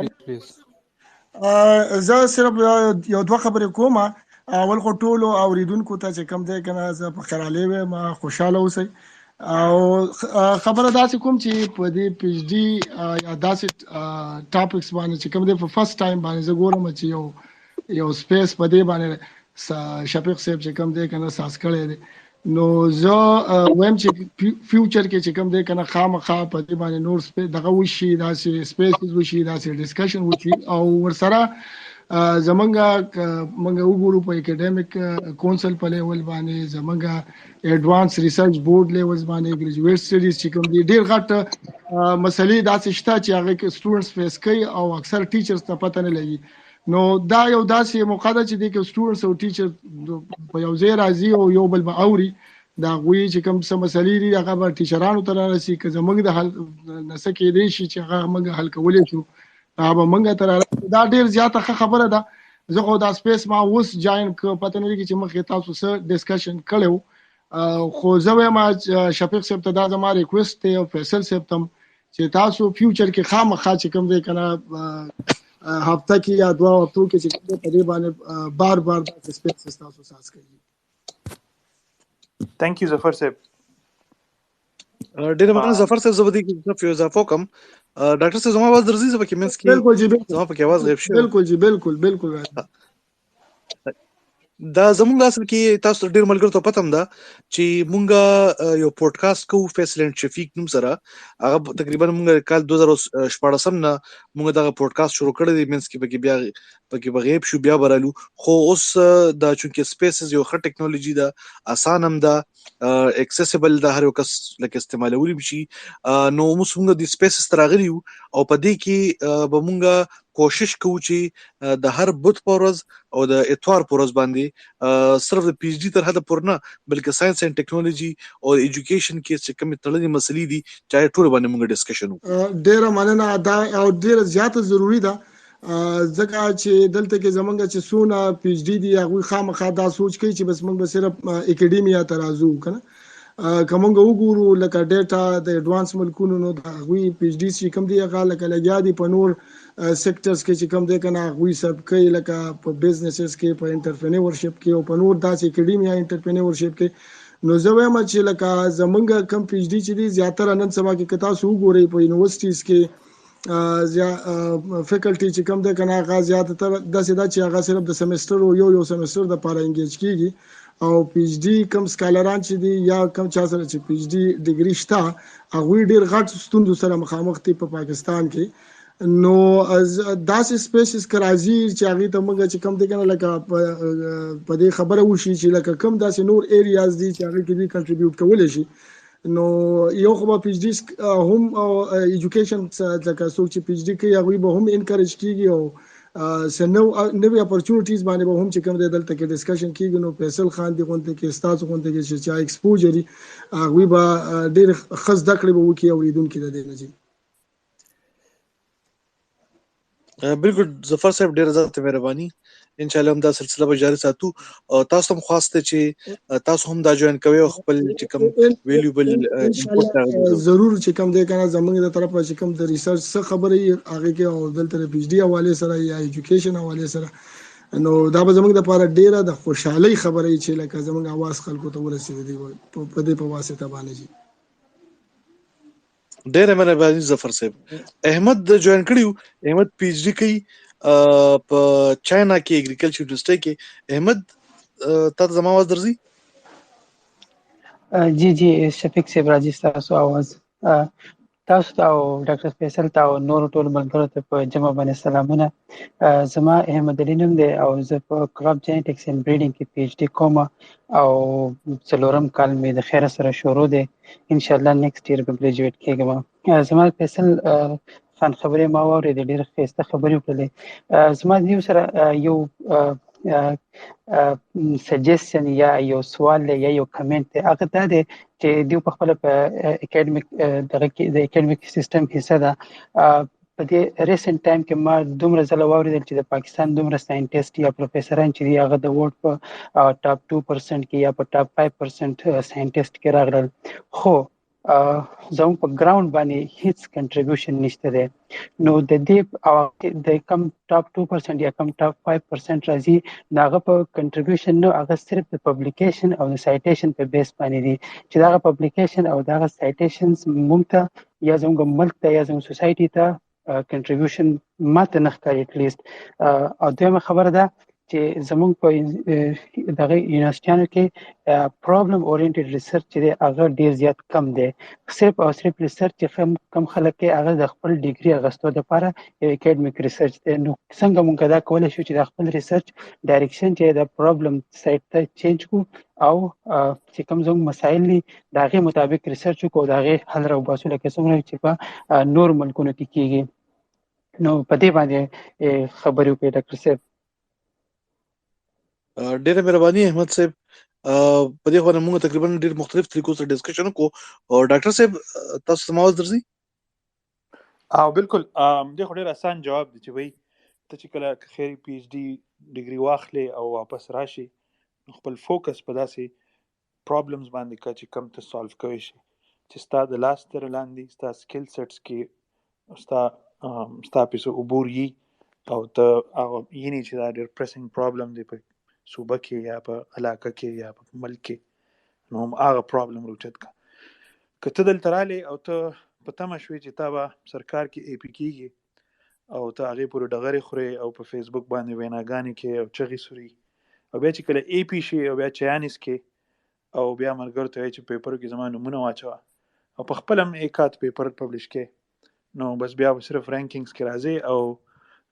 زه صرف یو دوه خبرې کوم. اول خو ټولو اوریدونکو ته چې کم دی کنه زه په خیرالې وم خوشاله اوسئ او خبره داسې کوم چې په دې پی ایچ ډي یا داسې ټاپکس باندې چې کم دی په فرست ټایم باندې زه ګورم چې یو سپیس په دې باندې شفیق صاحب چې کم دی کنه ساس کړی دی. نو زه وایم چې فیوچر کې چې کم دی کنه خامخا په دې باندې نور دغه وشي، داسې سپیسز وشي، داسې ډسکشن وشي او ورسره زمونږه وګورو په اکیډمیک کونسل په لیول باندې زمونږه ایڈوانس ریسرچ بورډ لیول باندې ګریجویټ سټډیز چې کوم دي ډیر غټ مسلې داسې شته چې هغه کې سټوډنټس فیس کوي او اکثر ټیچرز ته پته نه لګي. نو دا یو داسې موقع ده چې د سټوډنټس او ټیچر په یو ځای راځي او یو بل به اوري دا غوي چې کوم څه مسلې دي هغه به ټیچرانو ته راسي که زمونږ د حل نسکې دی شي چې هغه موږ حل کولای شو هغه موږ ته دا ډیر زیاته خبره ده. زه خو دا سپیس ما اوس جاین ک پته نه لګي چې مخې تاسو سره ډسکشن کړو خو زه وایم شفیق صاحب ته دا زما ریکوست دی او فیصل صاحب ته چې تاسو فیوچر کې خامخا چې کوم دی کنه هفته کې یا دوه هفتو کې چې په دې باندې بار د سپیس تاسو ساس کوي. Thank you Zafar Seb. ډیر مننه ظفر صاحب. زه به دې کې اضافه وکم. ډاکټر صاحب زما आवाज درځي؟ زه پکې منځ کې بالکل جی زما پکې आवाज غیب شو. بالکل جی بالکل دا زموږ اصل کې تاسو ډیر ملګرو ته پته هم ده چې مونږ یو پودکاسټ کوو فیصل اند شفیق نوم سره. هغه تقریبا مونږ کال 2014 نه مونږ دا پودکاسټ شروع کړی دی. منځ کې پکې بغیب شو بیا برالو. خو اوس دا چونکه سپیسز یو ښه ټیکنالوژي ده، آسان هم ده، اکسسیبل ده، هر یو کس لکه استعمالولی شي. نو موږ د سپیسز تراغلی او په دې کې به مونږ کوشش کوو چې د هر بوت پورز او د اتوار پورز باندې صرف د پی ایچ ډي تر حد پورې نه بلکې ساينس اند ټیکنالوژي او ایجوکیشن کې چې کوم تړلې مسلې دي چې ټول باندې موږ ډسکشن وکړو. ډیره مننه دا او ډیره زیاته ضروری ده ځکه چې دلته کې زمونږ چې سونه پی ایچ ډي دي هغه خامخا دا سوچ کوي چې بس موږ به صرف اکیډمیا ته راځو کنه. کومه وګورو لکه ډیټا د ایڈوانس ملکونو نو د غوي پی ایچ ډي چې کوم دی هغه لکه لګیا دي په نور سېکټرز کې چې کوم دی کنه غوي سب کوي لکه په بزنسز کې، په انټرپرینورشپ کې او په نور داسې اکیډمیا انټرپرینورشپ کې. نو زه وایم چې لکه زمونږ کم پی ایچ ډي چې دي زیاتره نن سبا کې کتا سو وګوري په یونیورسيټیز کې فیکلټي چې کوم د کنه هغه زیات تر داسې دا چې هغه صرف د سمستر او یو سمستر د لپاره انګیج کیږي او پی ایچ ډی کم سکالران چې دي یا کم چا سره چې پی ایچ ډی ډیګري شته هغه ډیر غټ ستوندو سره مخامخ دي په پاکستان کې نو از داسې سپیسز کرازي چې هغه ته موږ چې کم دي کنه لکه په دې خبره وشي چې لکه کم داسې نور ایریاز دي چې هغه کې دي کنټریبیوټ کولای شي نو یو خو په پی ایچ ډی هم ایجوکیشن لکه څوک چې پی ایچ ډی کوي هغه به هم انکریج کیږي او سنو نوې اپورتونټیز باندې به هم چې کوم د دلته کې ډسکشن کیږي نو فیصل خان دی غونډه کې استاد غونډه کې چې ایکسپوجري هغه به ډېر خاص دکړې به وکي اوریدونکو د دې نجی بالکل ظفر صاحب ډیر زیات مهرباني ان شاء الله هم دا سلسله به جاری ساتو او تاسو هم خواسته چې تاسو هم دا جوائن کوئ او خپل چې کوم ویلیوبل انپوټ ضرور چې کوم دی کنه زمونږ د طرفه چې کوم د ریسرچ څخه خبرې هغه کې او دلته د پی ایچ ډی حواله سره یا ایجوکیشن حواله سره نو دا به زمونږ د لپاره ډیره د خوشحالي خبرې چې لکه زمونږ आवाज خلکو ته ورسېږي په دې په واسطه باندې جی ډېر مهرباني ظفر صاحب احمد جوائن کړیو احمد پی ایچ ډی کوي په چاینا کې اګریکلچر یونیورسيټي کې احمد تاسو زما आवाज درځي جی شفیق صاحب راځي تاسو आवाज تاسو ته او ډاکټر فیصل ته او نور ټول ملګرو ته په جمع باندې سلامونه زما احمد علي نوم دی او زه په کراپ جینټکس اینڈ بریډینګ کې پی ایچ ډی کوم او څلورم کال مې د خیر سره شروع دی ان شاء الله نیکسټ ایئر به ګریجویټ کېږم زما فیصل خان خبرې ما واورېدې ډېرې ښایسته خبرې وکړلې زما د یو سره یو سجیشن یا یو سوال یا یو کمنټ دی هغه دا دی چې دیو په خپل په اکیډمیک دغه کې د اکیډمیک سیستم حصہ ده په دې ریسنت ټایم کې ما دومره ځله واورېدل چې د پاکستان دومره ساينټیسټ یا پروفیسوران چې دی هغه د ورډ په ټاپ 2% کې یا په ټاپ 5% ساينټیسټ کې راغلل خو زموږ په ګراوند باندې هیڅ کنټریبیوشن نشته دی نو د دې د کم ټاپ 2% یا کم ټاپ 5% راځي داغه په کنټریبیوشن نو هغه صرف د پبلیکیشن او د سایټیشن په بیس باندې دي چې داغه پبلیکیشن او داغه سایټیشنز موږ ته یا زموږ ملک ته یا زموږ سوسایټي ته کنټریبیوشن ماته نه ښکاري اټلیست او دویمه خبره ده چې زموږ په دغه یونیورسيټیانو کې پرابلم اورینټډ ریسرچ چې هغه ډیر زیات کم دی صرف او صرف ریسرچ چې کم خلک کې هغه د خپل ډیګري اغستو لپاره اکیډمیک ریسرچ دی نو څنګه موږ دا کولای شو چې د خپل ریسرچ ډایرکشن چې د پرابلم سایت ته چینج کو او چې کوم زموږ مسایل دي د هغې مطابق ریسرچ وکړو د هغې حل راوباسو لکه څومره چې په نور ملکونو کې کیږي نو په دې باندې خبرې وکړئ ډاکټر صاحب ډېر مهرباني احمد صاحب په دې خبره موږ تقریبا ډېر مختلف طریقو سره ډسکشن وکړو او ډاکټر صاحب تاسو ته आवाज درځي او بالکل دې خو ډېر آسان جواب دی چې وای ته چې کله خیر پی ایچ ډی ډیګري واخلې او واپس راشي خپل فوکس په داسې پرابلمز باندې کا چې کم ته سالو کوي شي چې ستا د لاس تر لاندې ستا سکل سیټس کې ستا پیسو عبور یي او ته هغه یعنی چې دا ډېر پریسنګ پرابلم دی په صوبه کې یا په علاقه کې یا په ملک کې نو هغه پرابلم روچت کا که ته دلته رالی او ته په تمه شوې چې تا به سرکار کې ای پی کېږي او ته هغې پورې ډغرې خورې او په فیسبوک باندې ویناګانې کې او چغې سوري او بیا چې کله ای پی شي او بیا چیانې څکې او بیا ملګرو ته وایي چې پیپرو کې زما نومونه واچوه او په خپل هم ایکات پیپر پبلش کې نو بس بیا به صرف رینکینګز کې راځي او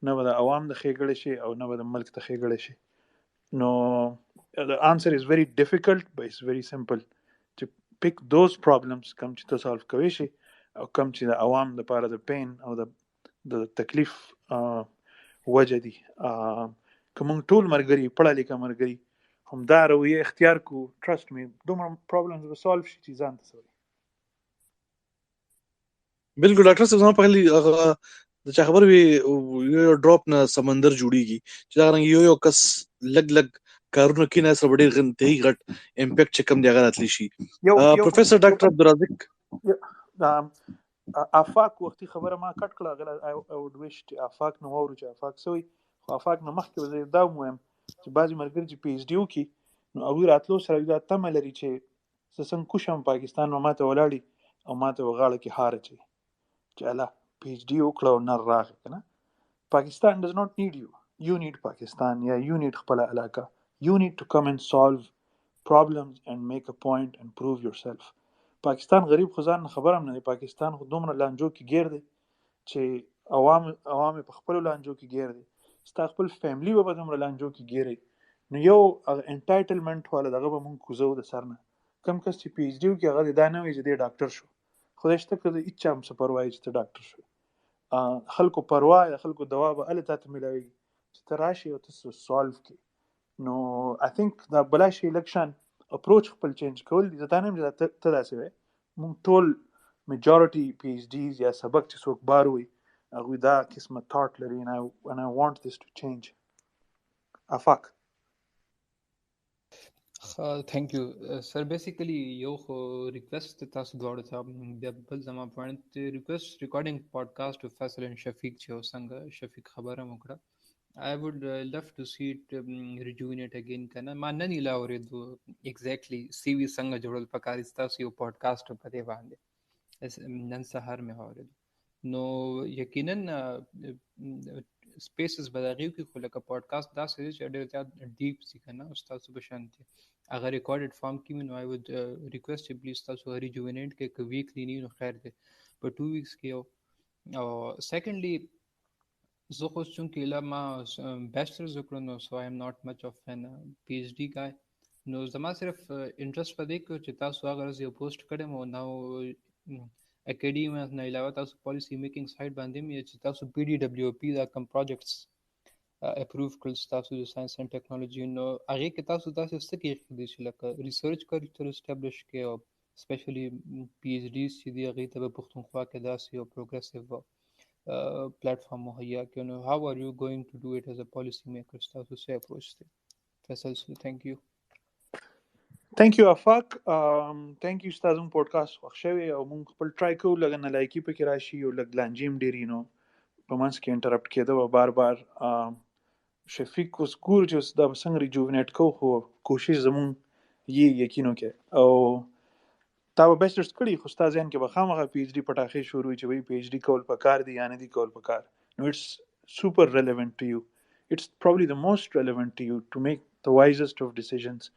نه به د عوام د ښېګړې شي او نه به د ملک د ښېګړې شي نو the answer is very difficult but it's very simple to pick those problems کم چې ته سالو کوي شي او کم چې د عوام لپاره د پین او د تکلیف وجه دي که موږ ټول مرګري پړه لیکه مرګري همدا رویه اختیار کو trust me دومره پرابلمز به سالو شي چې ځان ته سوي بالکل ډاکټر صاحب زما په خیال د چا خبر وي یو ډراپ نه سمندر جوړیږي چې دا رنګ یو کس لګ کارونه کې نه سره ډېر غنتهي غټ امپیکټ چې کم دی هغه راتلی شي پروفیسور ډاکټر عبدالرازق آفاق وختي خبره ما کټ کړه غل او ویش چې آفاق نو ورو چې آفاق سوی خو آفاق نو مخکې وزیر دا مهم چې بعضی مرګر چې پی ایچ ډی وکي نو او راتلو سره دا تمه لري چې څنګه کوشم پاکستان نو ماته ولاړی او ماته وغاړه کې هار چي چې الله PhD وکړه او نر راغی که نه. Pakistan does not need you. You need Pakistan. Yeah, you need خپل علاقه. You need to come and solve problems and make a point and prove yourself. پاکستان غریب خو ځان خبر هم نه دی. پاکستان خو دومره لانجو کې ګیر دی چې عوام په خپلو لانجو کې ګیر دی. ستا خپل فیملی به په دومره لانجو کې ګیری. نو یو انټایټلمنټ والا دغه به مونږ کوزو د سر نه. کم کس چې PhD وکړي هغه دا نه وایي چې دی ډاکټر شو. خدای شته که د هېچ چا هم څه پروا چې ته ډاکټر شو. خلکو پروا یا خلکو دوا به هله تا ته میلاویږي چې ته راشي او ته سالو کړي. نو آی تھنک دا بلا شي الیکشن اپروچ خپل چینج کول دي. زه دا نه یم چې ته داسې وایې. مونږ ټول میجارټي PhDs یا سبق چې څوک بار وي هغوی دا قسمه تھاټ لري and I want this to change. افاق thank you sir. basically یو خو ریکوست تاسو دواړو ته بیا بل زما پوینټ ریکوست ریکارډینګ پادکاسټ of Faisal and Shafeeq چې څنګه شفیق خبره مو کړه. I would love to see it rejuvenate again کنه. ما نن لا اوریدو exactly CV څنګه جوړول پکاري تاسو یو پادکاسټ په دې باندې نن سهار مې اوریدو. نو یقینا سپیسز بداغیو کې خو لکه پادکاسټ دا سړي چې ډېر زیات ډیپ سي کنه او تاسو به شانتي اگر ریکارډډ فارم کې نو I would request you please تاسو ریجوینیټ کې ک ویکلی نه نو خیر دی په 2 weeks کې. او سیکنډلی زه خو چونکې لا ما بیچلرز وکړو نو so I am not much of an PhD guy. نو زما صرف انټرست پدې کې چې تاسو هغه یو پوسټ کړم او نو اکیډمیا نه علاوه تاسو پالیسی میکینګ سایت باندې مې چې تاسو PDWP دا کم پروجیکټس اپروو کړل تاسو د ساينس اینڈ ټیکنالوژي. نو هغه کې تاسو څه کې دي چې لکه ریسرچ کوي تر اسټابلیش کې او سپیشلی PhDs چې دی هغه ته په پښتونخوا کې داسې یو پروګریسیو پلیټفارم مهیا کړي. نو how are you going to do it as a policy maker تاسو څه اپروچ دی فیصل؟ thank you. Thank you افاق. thank you ستاسو پودکاسټ وخت شوی او مونږ خپل ټرای کوو لږ نه لایکي پکې راشي او لږ لانجې هم ډېرې نو په منځ کې انټرپټ کېده و بار بار. شفیق اوس ګورو چې اوس دا به څنګه ریجوونیټ کوو خو کوشش زمونږ یې یقین وکړي او تا به بیچلرز کړي خو ستا ذهن کې به خامخا PhD پټاخې شروع وي چې وایي PhD کول پکار دي یا نه دي کول پکار. نو اټس سوپر ریلیونٹ ټو یو. اټس probably the most relevant to you to make the wisest of decisions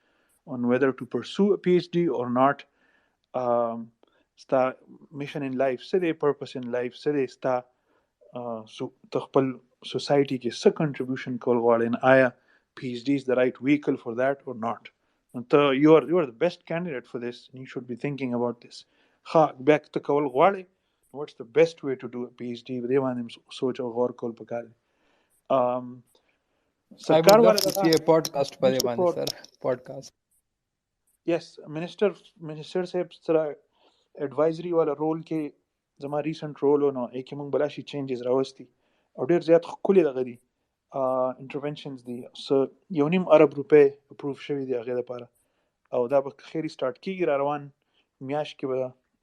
on whether to pursue a PhD or not. Sta mission in life, say the purpose in life, say the sta خپل society کې څه contribution کول غواړي and آیا PhD is the right vehicle for that or not. And you are the best candidate for this and you should be thinking about this. back to کول غواړي what's the best way to do a PhD دې باندې سوچ او غور کول پکار دي. سرکار والا دا پودکاسټ په دې باندې سر پودکاسټ yes minister صاحب سره ایڈوایزری والا رول کې زما ریسنٹ رول نو کې موږ بلا شي چینجز راوستي او ډېر زیات ښکلي دغه دي انټرونشنز دي. یو نیم ارب روپۍ اپروف شوي دي هغې دپاره او دا به خیري سټارټ کېږي را روان میاشت کې به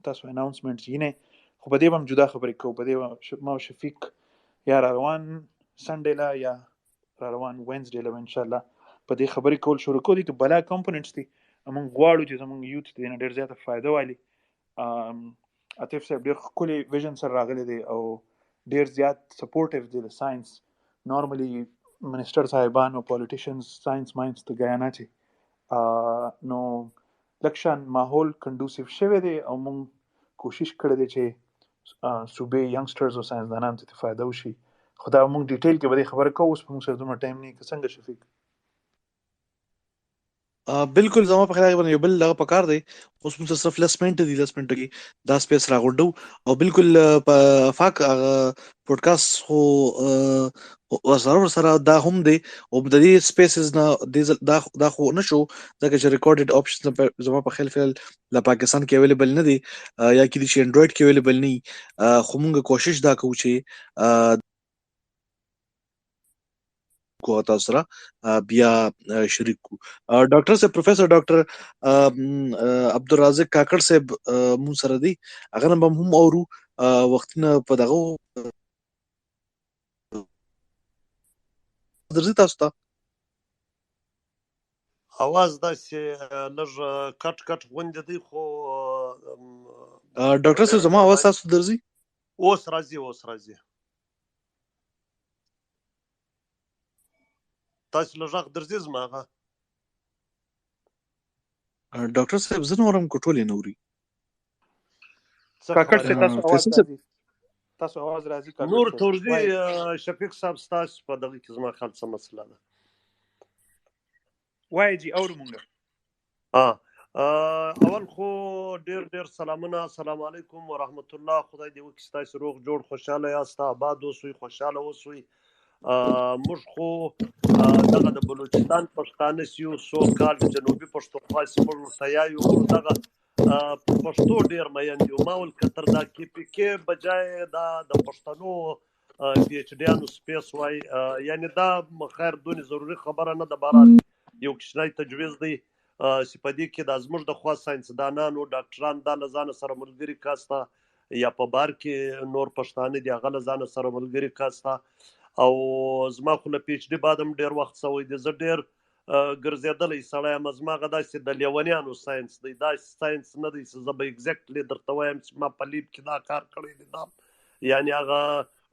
تاسو اناونسمنټس وینئ. خو په دې به هم جدا خبرې کوو. په دې به ما او شفیق یا را روان سنډې له یا را روان وینزډې له انشاءالله په دې خبرې کول شروع کوو. دي که بلا کمپوننټس دي موږ غواړو چې زموږ یوت ته نه ډېر زیاته فایده والي. عاطف صاحب ډېر ښکلی ویژن سره راغلی دی او ډېر زیات سپورټیو دی د ساينس. نارملی منسټر صاحبان او پالیټیشنز ساينس ماینس ته ګیا نه چې نو لکشان ماحول کنډوسیو شوی دی او موږ کوشش کړی دی چې صوبې ینګسټرز او ساینسدانانو ته فایده وشي. خو دا موږ ډیټیل کې به دې خبره کوو. اوس په موږ سره دومره ټایم نه که څنګه شفیق؟ بالکل زما په خیال باندې یو بل هغه پکار دی. اوس موږ صرف لسمنټ کې دا سپیس راغونډو او بالکل په فاک پودکاسټ خو سره دا هم دی او د دې سپیسز نه دا خو نشو ځکه چې ریکارډډ آپشنز زما په خیال فعل لا پاکستان کې اویلیبل نه دی یا کې چې انډراید کې اویلیبل نه. خو موږ کوشش دا کوو چې کو تاسو سره بیا شریک کو. ډاکټر صاحب پروفیسور ډاکټر عبدالرازق کاکړ صاحب مون سره دی هغه نه هم اورو وختونه په دغه درځي تاسو ته اواز داسې لږ کټ غوندې دی خو ډاکټر صاحب زما اواز تاسو درځي؟ اوس راځي تاسو له غږ درځي زما هغه ډاکټر صاحب زه نورم کوټولې نوري کاکړ سے تاسو आवाज فیصل صاحب راځي تاسو आवाज راځي کاکړ نور سے تورزي شفیق صاحب ستاسو په دغه کې زما خیال څه مسله ده وای جی اور مونږ اول خو ډیر سلامونه السلام علیکم ورحمت الله خدای دې وکړي ستاسو روغ جوړ خوشاله یاست آباد اوسئ خوشاله اوسئ موږ خو دغه د بلوچستان پښتانه سیو سو کال جنوبي پښتونخوا سیمه ورته یایو موږ دغه پښتو ډیر مین یو ما ول کتر دا کې بجای دا د پښتنو پی ایچ ډیانو سپیس وای یعنی دا خیر دونی ضروری خبره نه ده بهرحال یو کشنای تجویز دی سپدی کې د ازمر د خوا ساينسدانانو ډاکټران د لزان سره ملګری کاستا یا په بار کې نور پښتانه دی غل لزان سره ملګری کاستا او زما خو له پی ایچ ډی بعدم ډیر وخت سوی دی زه ډیر ګرځیدلې سړی مزما غدا چې د لیونیانو ساينس دی دا ساينس نه دی چې زه به ایگزیکټلی درته وایم چې ما په لیب کې دا کار کړی دی دا یعنی هغه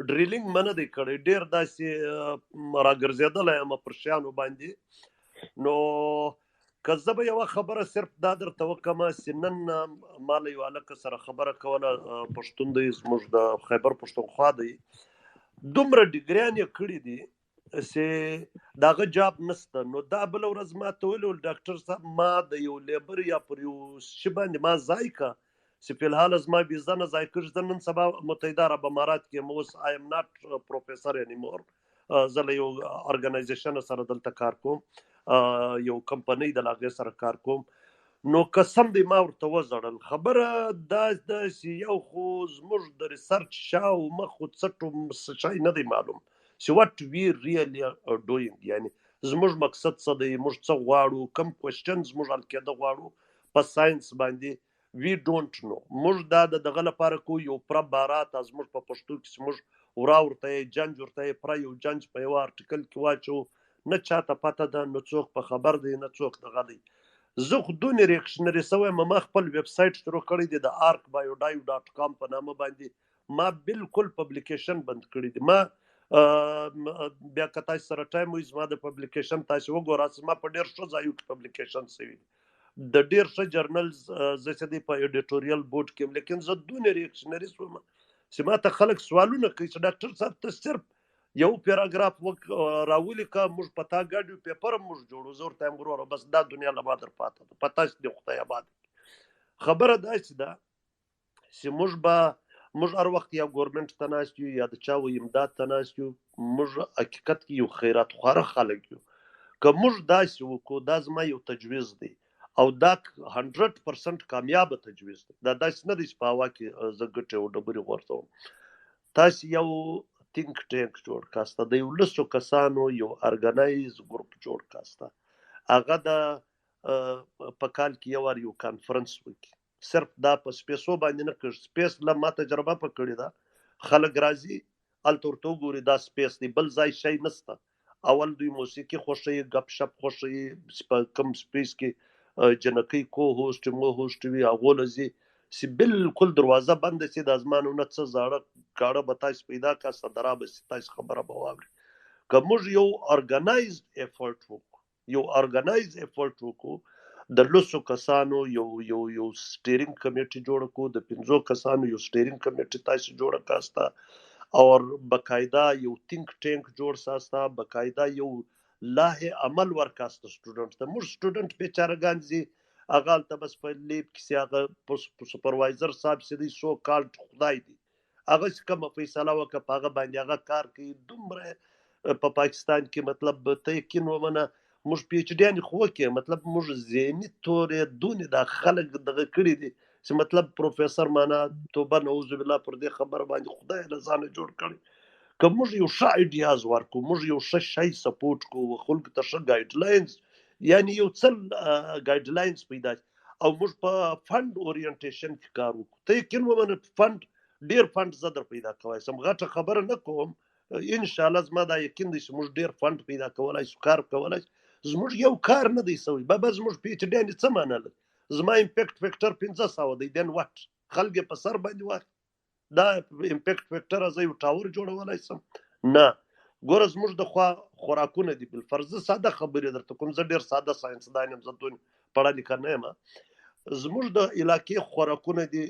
ډریلینګ منه دی کړی ډیر داسې راګرځیدلې ام پر شیانو باندې نو که زه به یوه خبره صرف دا درته وکړم چې نن ما له یو هلک سره خبره کوله پښتون دی زموږ د خیبر پښتونخوا دی دومره ډیګریان یې کړي دي چې د هغه جاب نشته نو دا بله ورځ ما ته ویلي ول ډاکټر صاحب ما د یو لیبر یا پر یو شي باندې ما ځای که چې فلحال زما ویزه نه ځای کړي زه نن سبا متحده عرب امارات کې یم اوس آی ایم ناټ پروفیسر انیمور زه له یو ارګنایزیشن سره دلته کار کوم یو کمپنۍ د لاغې سره کار کوم نو قسم دی ما ورته وزړل خبره دا چې یو خو زموږ د ریسرچ شاو مخ خو څټو شای نه دی معلوم چې what we really are doing یعنی زموږ مقصد څه دی موږ څه غواړو کم کوېسچنز موږ حل کېده غواړو په ساينس باندې we don't know موږ دا دغه لپاره کو یو پر بارات از موږ په پښتو کې موږ ورا ورته جنج ورته پر یو جنج په یو ارټیکل کې واچو نه چاته پته ده نه څوک په خبر دی نه څوک دغه دی زه خو دونې ریکشنري سوی ما خپل ویب سایټ شروع کړی دی د arcbiodive.com په نامه باندې ما بالکل پبلیکیشن بند کړی دی ما بیا که تاسو سره ټایم وي زما د پبلیکیشن تاسو وګورئ ما په ډېر ښه ځایو کې پبلیکیشن شوي د ډېر ښه جرنلز زه چې دی په ایډیټوریل بورډ کې لیکن زه دونې ریکشنري سوم چې ما ته خلک سوالونه کوي چې ډاکټر صاحب ته صرف یو پیراګراف راولي که موږ په تا ګاډیو پیپر موږ جوړو زه ورته یم وروره بس دا دنیا له ما در پاته ده په تاسو د خدای آباد خبره داسې ده چې موږ هر وخت یا ګورنمنټ ته ناست یو یا د چا و امداد ته ناست یو موږ حقیقت کې یو خیرات خواره خلک یو که موږ داسې وکړو دا زما یو تجویز دی او دا 100% کامیابه تجویز دی دا داسې نه دی چې په هوا کې زه ګټې او ډبرې غورځوم تاسې یو تینک ټینک جوړ کاسته د یو لسو کسانو یو ارګنایز ګروپ جوړ کاسته هغه د په کال کې یو کانفرنس وکړي صرف دا په سپیسو باندې نه کړ سپیس له ما تجربه په کړې ده خلک راځي هلته ورته وګوري دا سپیس دی بل ځای شی نشته اول دوی موسیقي خوښوي ګپ شپ خوښوي په کوم سپیس کې جنکۍ کو هوسټ مو هوسټ وي هغو له ځي چې بالکل دروازه بنده چې د ازمانو نه څه زاړه کاړه به تاسو پیدا کاسته درا به تاسو خبره به واوري که موږ یو ارګنایزد افورټ وکړو د لسو کسانو یو سټیرینګ کمیټي جوړ کړو د 15 کسانو یو سټیرینګ کمیټي تاسو جوړ کاسته او بقاعده یو تینک ټینک جوړ ساسته بقاعده یو لاه عمل ورکاسته سټوډنټ ته موږ سټوډنټ بیچارهګان زی هغه ته بس په لیب کې هغه سپروایزر صاحب سي سو کالډ خدای دی هغه کوم فیصله وکړه په هغه باندې هغه کار کوي دومره په پاکستان کې مطلب ته یقین ومنه موږ پی ایچ ډیان خو کې مطلب موږ ذهني تورې دونې د خلک دغه کړي دي چې مطلب پروفیسر معنا توبه نعوذ بالله پر دې خبر باندې خدای له ځانه جوړ کړي که موږ یو ښه ایډیاز ورکو موږ یو ښه شی سپورټ کوو خلکو ته ښه ګایډلاینز یعنی یو څل ګایډلاینز پیدا او موږ په فند اورینټیشن کې کار وکړو ته یقین ومنه فند ډیر فند زه در پیدا کوای سم غټه خبره نه کوم ان شاء الله زما دا یقین دی چې موږ ډیر فند پیدا کولای شو کار کولای زموږ یو کار نه دی سوی به زموږ پی ایچ ډی څه معنی لري زما امپیکټ فیکټر 1500 دی دین واټ خلک په سر باندې واخ دا امپیکټ فیکټر زه یو ټاور جوړولی سم نه. ګوره زموږ د خوا خوراکونه دي بالفرض ساده خبرې درته کوم، زه ډېر ساده ساینسدان یم، زه دون پړه لیکه نه یم. زموږ د علاقې خوراکونه دي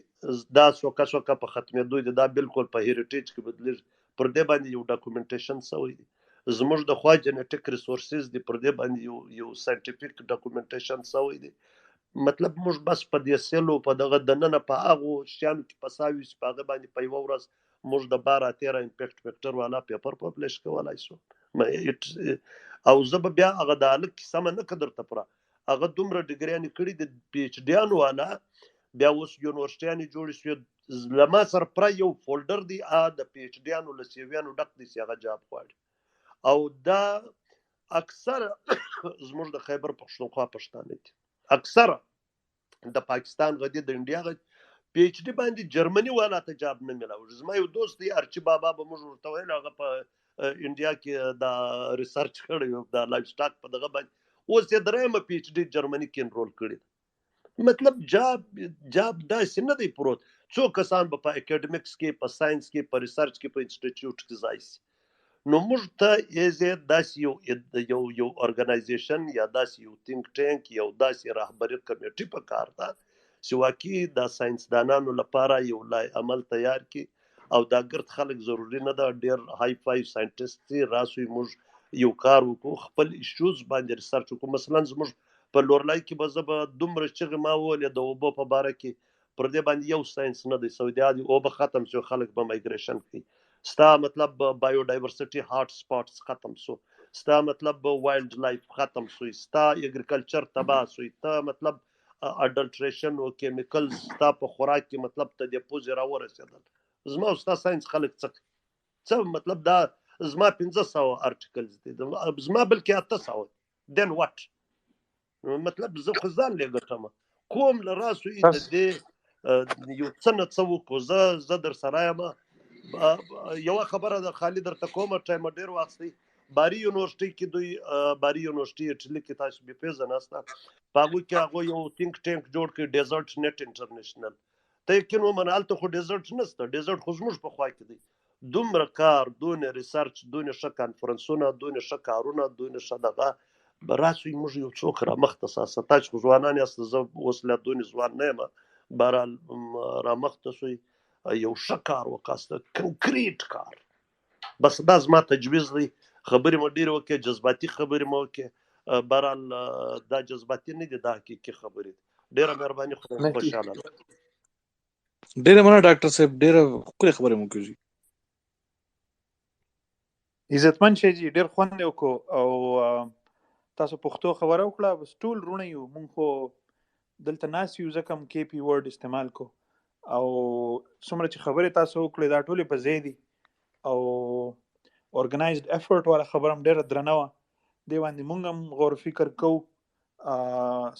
دا څوکه څوکه په ختمېدو دي، دا بالکل په هیریټیج کې بدلېږي، پر دې باندې یو ډاکومنټیشن شوی دی. زموږ د خوا جنیټیک ریسورسز دي، پر دې باندې یو ساینټیفیک ډاکومنټیشن شوی دی. مطلب موږ بس په دې سیلو په دغه دننه په هغو شیانو کې پساوي چې په هغه باندې په یوه ورځ موږ د 12-13 امپیکټ فیکټر والا پیپر پبلش کولی شو. او زه به بیا هغه د هلک کیسه مه نه که درته پوره، هغه دومره ډګریانې کړي د پی ایچ ډیانو والا، بیا اوس یونیورسټیانې جوړې شوې، له ما سره پوره یو فولډر دی د پی ایچ ډیانو له سیویانو ډک دی چې هغه جاب غواړي. او دا اکثره زموږ د خیبر پښتونخوا پښتانه دي، اکثره د پاکستان غدي د انډیا غدي پی ایچ ډي باندې جرمني والا ته جاب نه ملاوي. زما یو دوست دی ارچی بابا به موږ ورته ویل، هغه په انډیا کې دا ریسرچ کړی د لایف سټاک په دغه باندې، اوس یې درېیمه پی ایچ ډي جرمني کې انرول کړی. مطلب جاب داسې نه دی پروت، څو کسان به په اکیډمیکس کې، په ساينس کې، په ریسرچ کې، په انسټیټیوټ کې ځای شي. نو موږ ته ایز داسې یو ارګنایزیشن یا داسې یو تینک ټینک، یو داسې رهبري کمیټي په کار ده چې واقعي د ساينسدانانو لپاره یو لای عمل تیار کړي. او دا ګرد خلک ضروري نه ده ډېر های فای ساینټیسټ راسوي، موږ یو کار وکړو، خپل ایشوز باندې ریسرچ وکړو. مثلا زموږ په لورلای کې به زه به دومره چغې ما وولې د اوبو په باره کې، پر دې باندې یو ساينس نه دی. سعودي عرب اوبه ختم شو، خلک به مایګریشن کوي. ستا مطلب بایو ډایورسټي هاټ سپاټس ختم شو، ستا مطلب وایلډ لایف ختم شو، ستا اګریکلچر تباه شو، ته مطلب اډلټریشن او کیمیکلز ستا په خوراک کې مطلب ته د پوزې راورسېدل. زما او ستا ساينس خلک څه مطلب دا زما 1500 ارټیکلز دي، زما بلکې 800 دین واټ. مطلب زه خو ځان لګټم کوم له راسو د دې یو څه نه څه وکړو. زه در سره یم. یو خبره د خالد درته کومه ټایم ډیر واخستي، باری یونیورسيټي کې دوی باری یونیورسيټي اټلی کې تاسو به پیژنئ ناستا پاغو کې هغه یو تینک ټینک جوړ کړي ډیزرټ نت انټرنیشنل. ته کینو منالته خو ډیزرټ نشته، ډیزرټ خو زموږ په خوا کې دی. دومره کار، دونه ریسرچ، دونه ښه کانفرنسونه، دونه ښه کارونه، دونه ښه دغه راسوي. موږ یو څوک را مخته ساسه تاسو خو ځوانان یاست، زه اوس لا دونه ځوان نه یم، بهرحال را مخته سوی یو ښه کار وکاسته، کنکریټ کار. بس دا زما تجویز دی. خبرې مو ډېرې وکړې، جذباتي خبرې مو وکړې، بهرحال دا جذباتي نه دي، دا حقیقي خبرې دي. ډېره مهرباني، خدای خوشحاله ده. ډېره مننه ډاکټر صاحب، ډېره ښکلې خبرې مو کړې. عزتمن شي جی، ډېر خوند یې وکړو او تاسو پښتو خبره وکړه. بس ټول رونه یو مونږ خو دلته ناست یو، ځکه هم کې پی ورډ استعمال کو او څومره چې خبرې تاسو وکړې دا ټولې په ځای دي او ارګنایزډ افورټ والا خبره هم ډېره درنه وه. دې باندې مونږ هم غور فکر کوو،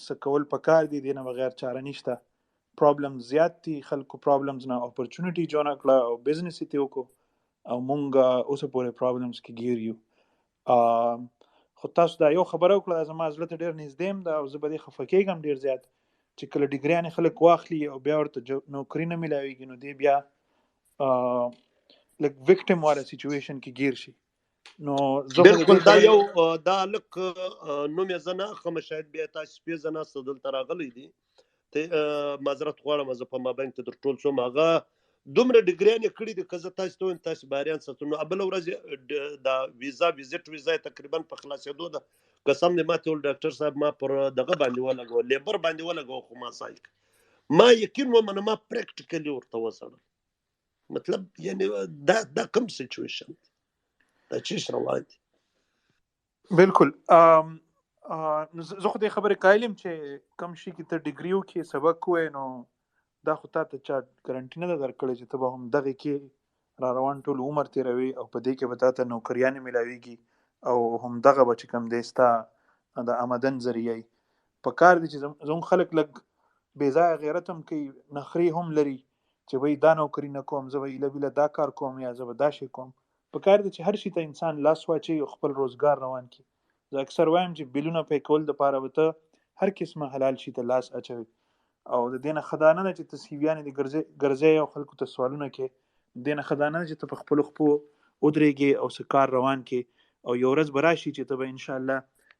څه کول پکار دي، دې نه بغیر چاره نشته. پرابلم زیات دي، خلکو پرابلمز نه اپورچونټي جوړه کړه او بزنس یې وکړو او مونږ اوسه پورې پرابلمز کې ګیر یو. خو تاسو دا یو خبره وکړه زما زړه ته ډېر نږدې یم ده او زه به دې خفه کېږم ډېر زیات چې کله ډګریانې خلک واخلي او بیا ورته نوکري نه میلاویږي، نو دی بیا لږ وکټم والا سیچویشن کې ګیر شي. نو بالکل دا یو دا لک نوم یې زه نه اخلم، شاید بیا تاسو پیژنئ دلته راغلی دی. ته معذرت غواړم، زه په مابین کې در ټول شوم. هغه دومره ډګریانې کړي دي که زه تاسو ته وایم تاسو باریان ستو. نو بله ورځ دا ویزټ ویزا تقریبا په خلاصېدو ده. قسم دې ماته ول ډاکټر صاحب ما پر دغه باندې ولګو، لیبر باندې ولګو، خو ما سایک ما یقین ومنه ما پریکټیکلی ورته وسړل. مطلب یعنی دا کوم سچویشن دا چیش روان دي. بالکل زه خو دې خبرې قایل یم چې کم شي کې ته ډګري وکړې، سبق ووایې، نو دا خو تا ته چا ګارنټي نه ده درکړې چې ته به هم دغې کې را روان ټول عمر تېروي او په دې کې به تا ته نوکریانې میلاویږي او همدغه به چې کوم دی ستا د آمدن ذریعه. په کار دی چې زموږ خلک لږ بې ځایه غیرت هم کوي، نخرې هم لري چې وایي دا نوکري نه کوم، زه به ایله بیله دا کار کوم یا زه به دا شی کوم. په کار دی چې هر شي ته انسان لاس واچوي او خپل روزګار روان کړي. زه اکثر وایم چې بیلونه پې کول دپاره به ته هر قسمه حلال شي ته لاس اچوي او د دې نه ښه دا نه ده چې ته سیویانې دې ګرځوې او خلکو ته سوالونه کې دې نه ښه دا نه چې ته په خپلو خپو ودرېږې او څه کار روان کې او یو ورځ به راشي چې ته به انشاءالله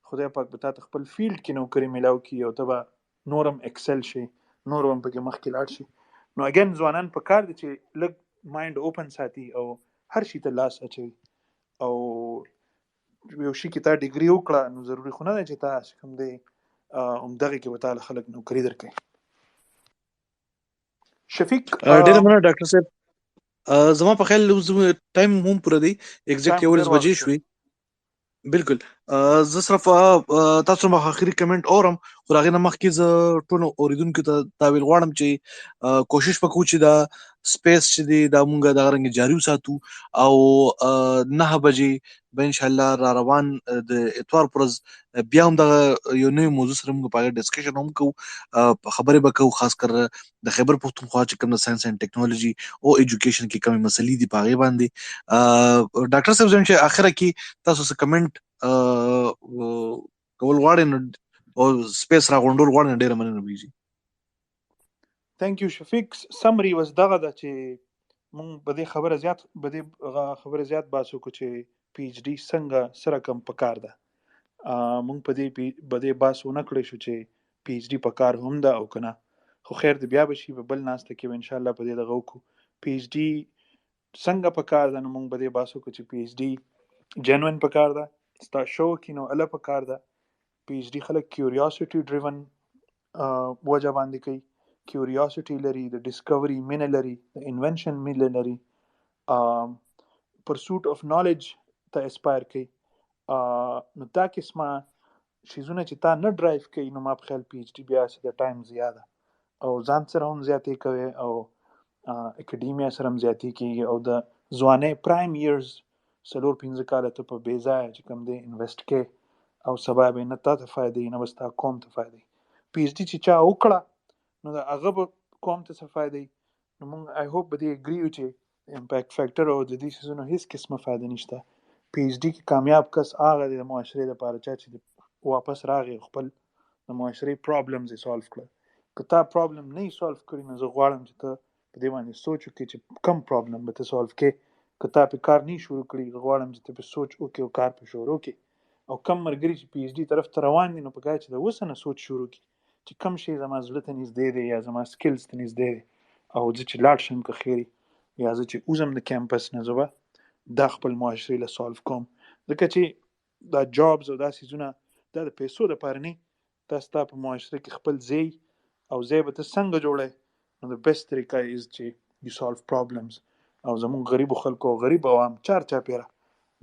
خدای پاک به تا ته خپل فیلډ کې نوکري میلاو کړي او ته به نور هم ایکسل شي، نور هم پکې مخکې لاړ شي. نو اګین ځوانان په کار دي چې لږ مایند اوپن ساتي او هر شي ته لاس اچوي. او یو شي کې تا ډیګري وکړه نو ضروري خو نه دی چې تا چې کوم دی همدغې کې به تا له خلک نوکري درکوي. شفیق ډېره مننه ډاکټر صاحب. زما په خیال ټایم هم پوره دی، ایگزیکټ 11 بجې شوي. بالکل. زه صرف تاسو ما اخري کمنټ اورم، خو هغه نه مخکې زه ټول اوریدونکو ته دا ویل غواړم چې کوشش وکړو چې دا سپیس چې دی دا مونږه د غرنګ جاری وساتو او 9 بجې به ان شاء الله را روان د اتوار پرز بیا هم د یو نوې موضوع سره موږ په اړه ډسکشن هم کوو، خبرې به کوو، خاص کر د خیبر پختونخوا چې کوم د ساينس اینڈ ټیکنالوژي او ایجوکیشن کې کومې مسلې دي په هغې باندې. ډاکټر صاحب زم چې اخره کې تاسو څه کمنټ کول غواړئ نو او سپیس را غونډول غواړئ نو ډېره مننه ویږي. تhank you شفیق. سمری وز دغه ده چې مونږ به دې خبره زیات باسو کو چې پی ایچ ډي څنګه سره کم پکار ده. مونږ په دې باسو نه کړی شو چې پی ایچ ډي پکار هم ده او کنه، خو خیر دې بیا به شي په بل ناسته کې ان شاء الله په دې دغه وکړو پی ایچ ډي څنګه پکار ده. نو مونږ به دې باسو کو چې پی ایچ ډي جنوین پکار ده، ستا شو کې نو اله پکار ده. پی ایچ ډي خلک کیوریاسټي ډریون وجه باندې کوي، کیوریاسټي لري، د ډسکوري مینه لري، د انوینشن مینه لري، پرسوټ اف نالج ته اسپایر کوي. نو دا قسمه شیزونه چې تا نه ډرایو کوي نو ما په خیال پی ایچ ډي بیا د ټایم زیاده او ځان سره هم زیاتې کوي او اکیډیمیا سره هم زیاتې کېږي او د ځوانۍ پرایم ایرز 4-5 کاله ته په بې ځایه چې کوم دی انویسټ کې او سبا به نه تا ته فایدې نه به ستا قوم ته فایدې. پی ایچ ډي چې چا وکړه نو د هغه به قوم ته څه فایدې. نو مونږ آی هوپ به دې اګري یو چې امپیکټ فیکټر او د دې څیزونو هیڅ قسمه فایده نشته. پی ایچ ډي کې کامیاب کس هغه دی د معاشرې لپاره چې واپس راغی خپل د معاشرې پرابلمز یې سالو کړل. که تا پرابلم نه یې سالو کړي نو زه غواړم چې ته په دې باندې سوچ وکړې چې کم پرابلم به ته سالو کړې. که تا په کار نه شروع کړي غواړم چې ته په سوچ وکړې او کار په شروع کړې. او کم ملګري چې پی ایچ ډي طرف ته روان دي نو په کار چې د اوسه نه سوچ شروع کړي چې کم شی زما زړه ته نږدې دی یا زما سکلز ته نږدې دی او زه چې لاړ شم که خیر یا زه چې اوزم د کیمپس نه زه به دا خپل معاشرې له سالو کوم. ځکه چې دا جابز او دا څیزونه دا د پیسو دپاره نه، دا ستا په معاشره کې خپل ځای او ځای به ته څنګه جوړی. نو د بیسټ طریقه از چې یو سالو پرابلمز او زمونږ غریبو خلکو او غریب عوام چارچاپیره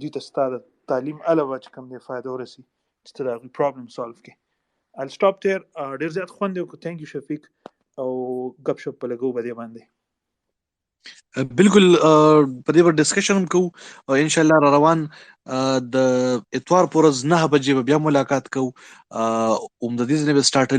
دوی ته ستا د تعلیم علاوه چې کوم دی فایده ورسي چې ته د هغوی پرابلم سالو کړې. I'll stop there. ډېر زیات خوند یې وکړو. تھینک یو شفیق او ګپ شپ په لګو په دې باندې. بالکل په دې پر ډسکشن هم کوو او ان شاء الله را روان د اتوار پورز 9 بجې به بیا ملاقات کوو. د دې ځنه به سٹارټ